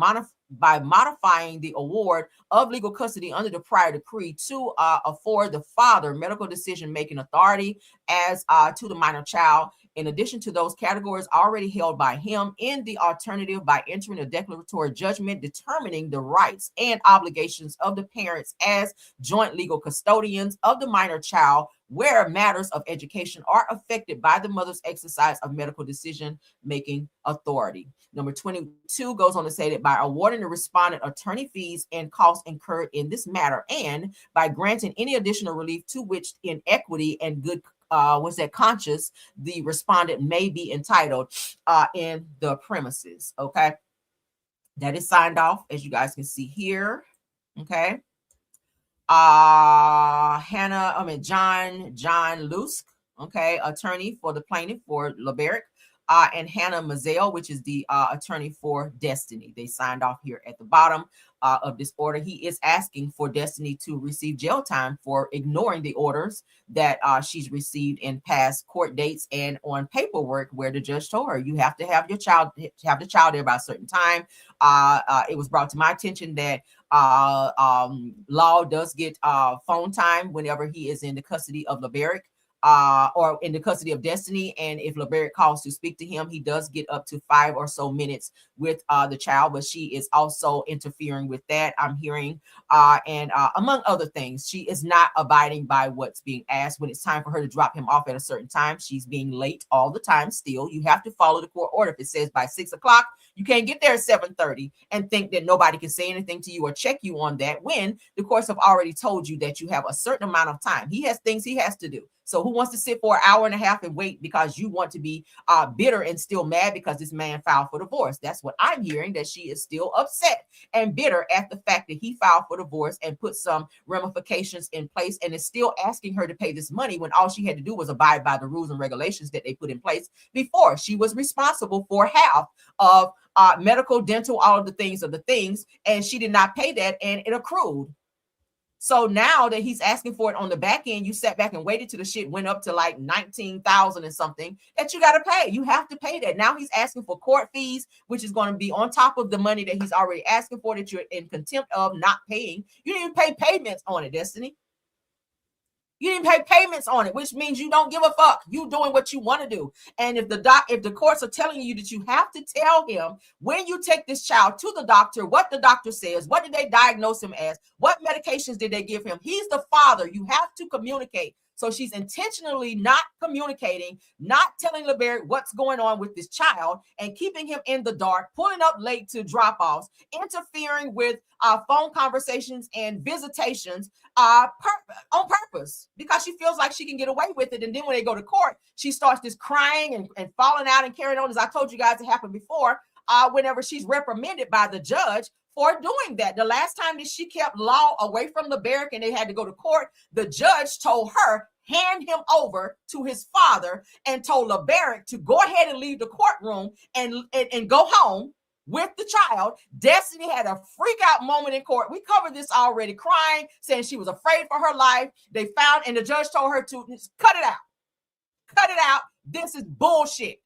modifying the award of legal custody under the prior decree to afford the father medical decision-making authority as to the minor child, in addition to those categories already held by him, in the alternative by entering a declaratory judgment determining the rights and obligations of the parents as joint legal custodians of the minor child where matters of education are affected by the mother's exercise of medical decision-making authority. Number 22 goes on to say that by awarding the respondent attorney fees and costs incurred in this matter, and by granting any additional relief to which in equity and good conscience the respondent may be entitled in the premises. Okay, that is signed off, as you guys can see here. Okay. John Lusk, okay, attorney for the plaintiff for Leberic, and Hannah Mazel, which is the attorney for Destiny. They signed off here at the bottom of this order. He is asking for Destiny to receive jail time for ignoring the orders that she's received in past court dates and on paperwork where the judge told her you have to have the child there by a certain time. It was brought to my attention that Law does get phone time whenever he is in the custody of Leberic or in the custody of Destiny, and if Leberic calls to speak to him, he does get up to 5 or so minutes with the child, but she is also interfering with that, I'm hearing, and among other things, she is not abiding by what's being asked. When it's time for her to drop him off at a certain time, she's being late all the time. Still, you have to follow the court order. If it says by 6 o'clock, you can't get there at 7:30 and think that nobody can say anything to you or check you on that when the courts have already told you that you have a certain amount of time. He has things he has to do. So who wants to sit for an hour and a half and wait because you want to be bitter and still mad because this man filed for divorce? That's what I'm hearing, that she is still upset and bitter at the fact that he filed for divorce and put some ramifications in place and is still asking her to pay this money when all she had to do was abide by the rules and regulations that they put in place before. She was responsible for half of medical, dental, all of the things, and she did not pay that, and it accrued. So now that he's asking for it on the back end, you sat back and waited till the shit went up to like 19,000 and something that you got to pay. You have to pay that. Now he's asking for court fees, which is going to be on top of the money that he's already asking for that you're in contempt of not paying. You didn't even pay payments on it, Destiny. You didn't pay payments on it, which means you don't give a fuck. You doing what you want to do. And if the courts are telling you that you have to tell him when you take this child to the doctor, what the doctor says, what did they diagnose him as, what medications did they give him? He's the father. You have to communicate. So she's intentionally not communicating, not telling Leberic what's going on with this child and keeping him in the dark, pulling up late to drop-offs, interfering with phone conversations and visitations on purpose because she feels like she can get away with it. And then when they go to court, she starts this crying and falling out and carrying on. As I told you guys, it happened before, whenever she's reprimanded by the judge for doing that. The last time that she kept law away from Leberic and they had to go to court, the judge told her, hand him over to his father, and told Leberic to go ahead and leave the courtroom and go home with the child. Destiny had a freak out moment in court. We covered this already, crying, saying she was afraid for her life. They found, and the judge told her to cut it out. Cut it out. This is bullshit.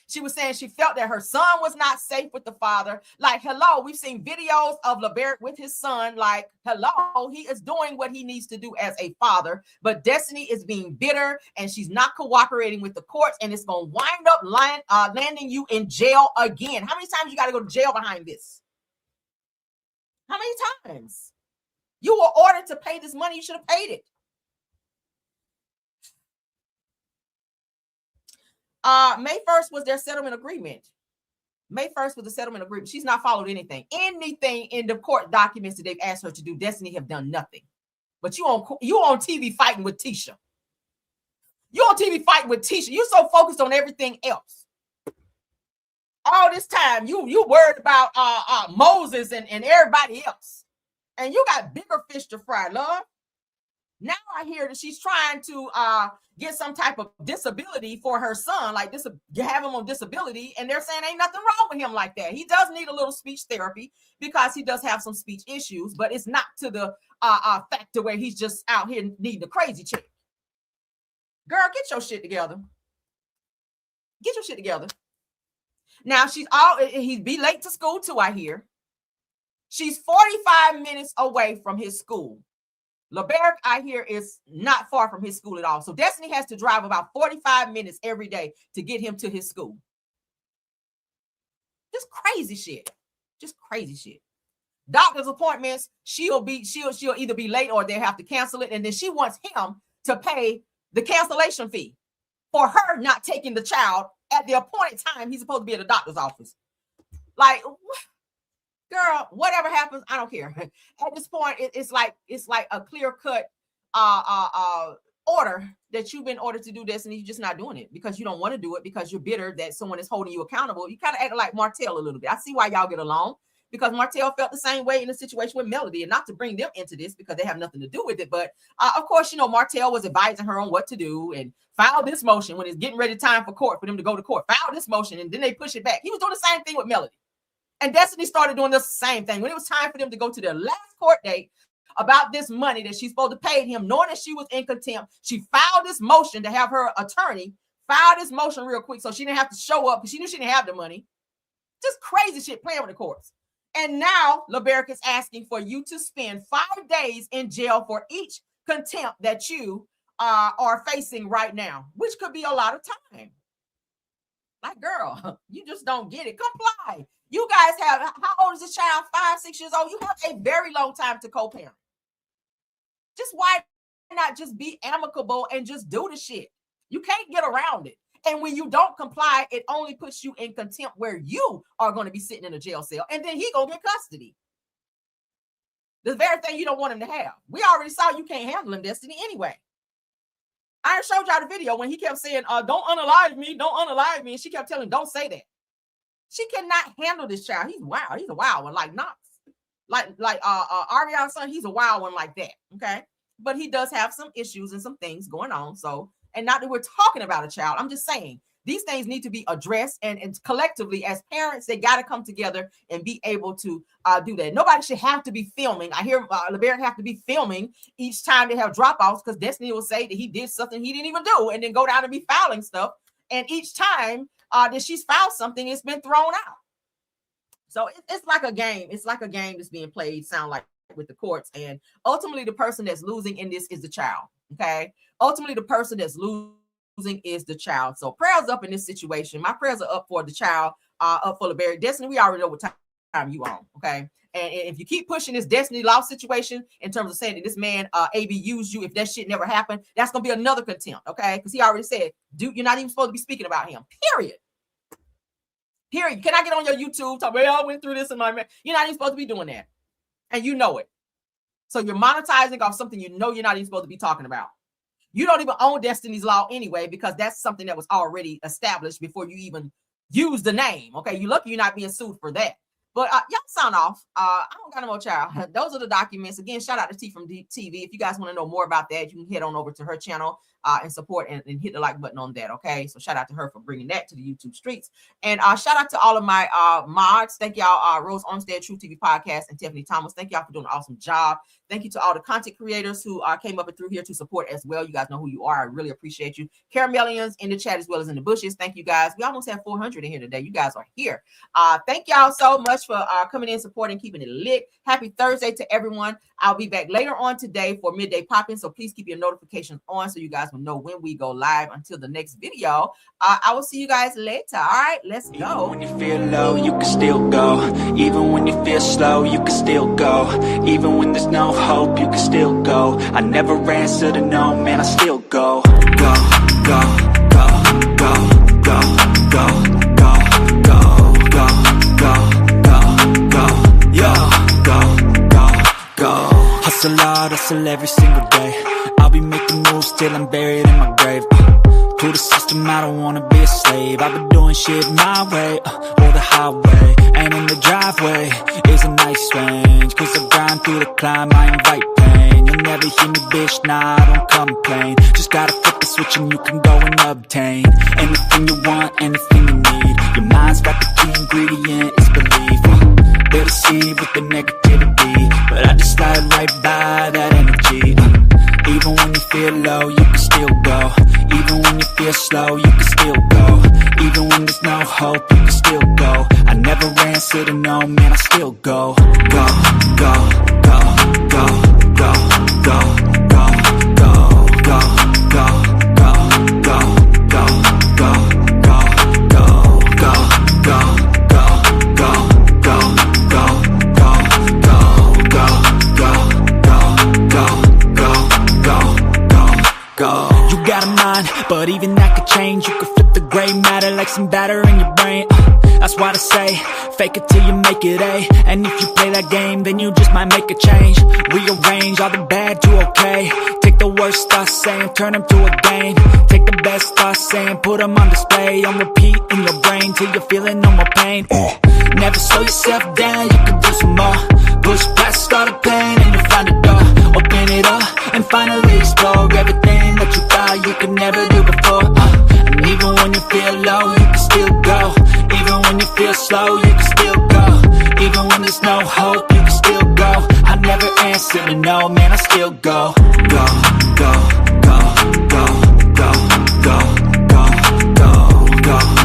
She was saying she felt that her son was not safe with the father. Like, hello, we've seen videos of Leberic with his son. Like, hello, he is doing what he needs to do as a father. But Destiny is being bitter and she's not cooperating with the courts, and it's going to wind up landing you in jail again. How many times you got to go to jail behind this? How many times? You were ordered to pay this money. You should have paid it. May 1st was their settlement agreement. May 1st was the settlement agreement. She's not followed anything. Anything in the court documents that they've asked her to do, Destiny have done nothing. But you on TV fighting with Tisha. You on TV fighting with Tisha. You're so focused on everything else. All this time, you worried about Moses and everybody else. And you got bigger fish to fry, love. Now I hear that she's trying to get some type of disability for her son, like this, have him on disability, and they're saying ain't nothing wrong with him like that. He does need a little speech therapy because he does have some speech issues, but it's not to the factor where he's just out here needing a crazy chick. Girl, get your shit together. Get your shit together. Now he'd be late to school too, I hear. She's 45 minutes away from his school. Leberic, I hear, is not far from his school at all. So Destiny has to drive about 45 minutes every day to get him to his school. Just crazy shit. Just crazy shit. Doctor's appointments, she'll either be late or they'll have to cancel it. And then she wants him to pay the cancellation fee for her not taking the child at the appointed time he's supposed to be at the doctor's office. Like, girl, whatever happens, I don't care. At this point, it's like a clear-cut order that you've been ordered to do this, and you're just not doing it because you don't want to do it because you're bitter that someone is holding you accountable. You kind of act like Martell a little bit. I see why y'all get along, because Martell felt the same way in the situation with Melody, and not to bring them into this because they have nothing to do with it. But of course, Martell was advising her on what to do and file this motion when it's getting ready time for court for them to go to court. File this motion, and then they push it back. He was doing the same thing with Melody. And Destiny started doing the same thing. When it was time for them to go to their last court date about this money that she's supposed to pay him, knowing that she was in contempt, she filed this motion to have her attorney file this motion real quick so she didn't have to show up because she knew she didn't have the money. Just crazy shit playing with the courts. And now Leberic is asking for you to spend 5 days in jail for each contempt that you are facing right now, which could be a lot of time. Like, girl, you just don't get it. Comply. You guys have, how old is this child? 5, 6 years old. You have a very long time to co-parent. Just why not just be amicable and just do the shit? You can't get around it. And when you don't comply, it only puts you in contempt where you are going to be sitting in a jail cell. And then he going to get custody. The very thing you don't want him to have. We already saw you can't handle him, Destiny, anyway. I showed y'all the video when he kept saying, don't unalive me, don't unalive me. And she kept telling him, don't say that. She cannot handle this child. He's wild. He's a wild one, like Knox. Like Ariana's son, he's a wild one like that. Okay. But he does have some issues and some things going on. So, and not that we're talking about a child. I'm just saying these things need to be addressed, and collectively as parents, they got to come together and be able to do that. Nobody should have to be filming. I hear Leberic have to be filming each time they have drop-offs, because Destiny will say that he did something he didn't even do and then go down and be fouling stuff. And each time that she's fouled something, it's been thrown out. So it's like a game. It's like a game that's being played, sound like, with the courts. And ultimately, the person that's losing in this is the child. Okay. Ultimately, the person that's losing is the child. So prayers up in this situation. My prayers are up for the child, up for Leberic. Destiny, we already know what time you on. Okay. And if you keep pushing this Destiny law situation in terms of saying that this man AB used you, if that shit never happened, that's gonna be another contempt. Okay. Because he already said, dude, you're not even supposed to be speaking about him. Period. Can I get on your YouTube? Talk, well, I went through this in my man. You're not even supposed to be doing that. And you know it. So you're monetizing off something you know you're not even supposed to be talking about. You don't even own Destiny's Law anyway, because that's something that was already established before you even use the name. Okay, you're lucky you're not being sued for that. But y'all sign off. I don't got no more child. Those are the documents. Again, shout out to T from TV. If you guys want to know more about that, you can head on over to her channel and support and hit the like button on that. Okay, so shout out to her for bringing that to the YouTube streets. And shout out to all of my mods. Thank y'all, Rose Armstead, True TV Podcast, and Tiffany Thomas. Thank y'all for doing an awesome job. Thank you to all the content creators who came up and through here to support as well. You guys know who you are. I really appreciate you. Caramellians in the chat as well as in the bushes. Thank you guys. We almost have 400 in here today. You guys are here. Thank y'all so much for coming in, supporting, keeping it lit. Happy Thursday to everyone. I'll be back later on today for Midday Popping. So please keep your notifications on so you guys will know when we go live. Until the next video, I will see you guys later. All right, let's go. Even when you feel low, you can still go. Even when you feel slow, you can still go. Even when there's no hope, you can still go. I never answer to no, man, I still go. Go, go, go, go, go, go, go, go, go, go, go, go, yo, go. Hustle hard, hustle every single day. I'll be making moves till I'm buried in my grave. To the system, I don't wanna be a slave. I've been doing shit my way, or the highway. And in the driveway is a nice range. Cause I grind through the climb, I invite pain. You'll never hear me, bitch, nah, I don't complain. Just gotta flip the switch and you can go and obtain anything you want, anything you need. Your mind's got the key ingredient, it's belief. They'll deceive with the negativity, but I just slide right by that energy. Even when you feel low, you can still go. Even when you feel slow, you can still go. Even when there's no hope, you can still go. I never answer to no, man, I still go. Go, go, go, go, go, go, go, go, go, go, go, go, go, go, go, go, go, go, go, go. You got a mind, but even that could change. You could flip the gray matter like some batter in your brain. That's why I say, fake it till you make it A. And if you play that game, then you just might make a change. Rearrange all the bad to okay. Take the worst thoughts saying, turn them to a game. Take the best thoughts saying, put them on display. On repeat in your brain till you're feeling no more pain. Never slow yourself down, you can do some more. Push past all the pain and you'll find a door. Open it up and finally explore everything that you thought you could never do before. And even when you feel low, you can still go. Even when you feel slow, you can still go. Even when there's no hope, you can still go. I never answer to no, man, I still go. Go, go, go, go, go, go, go, go, go.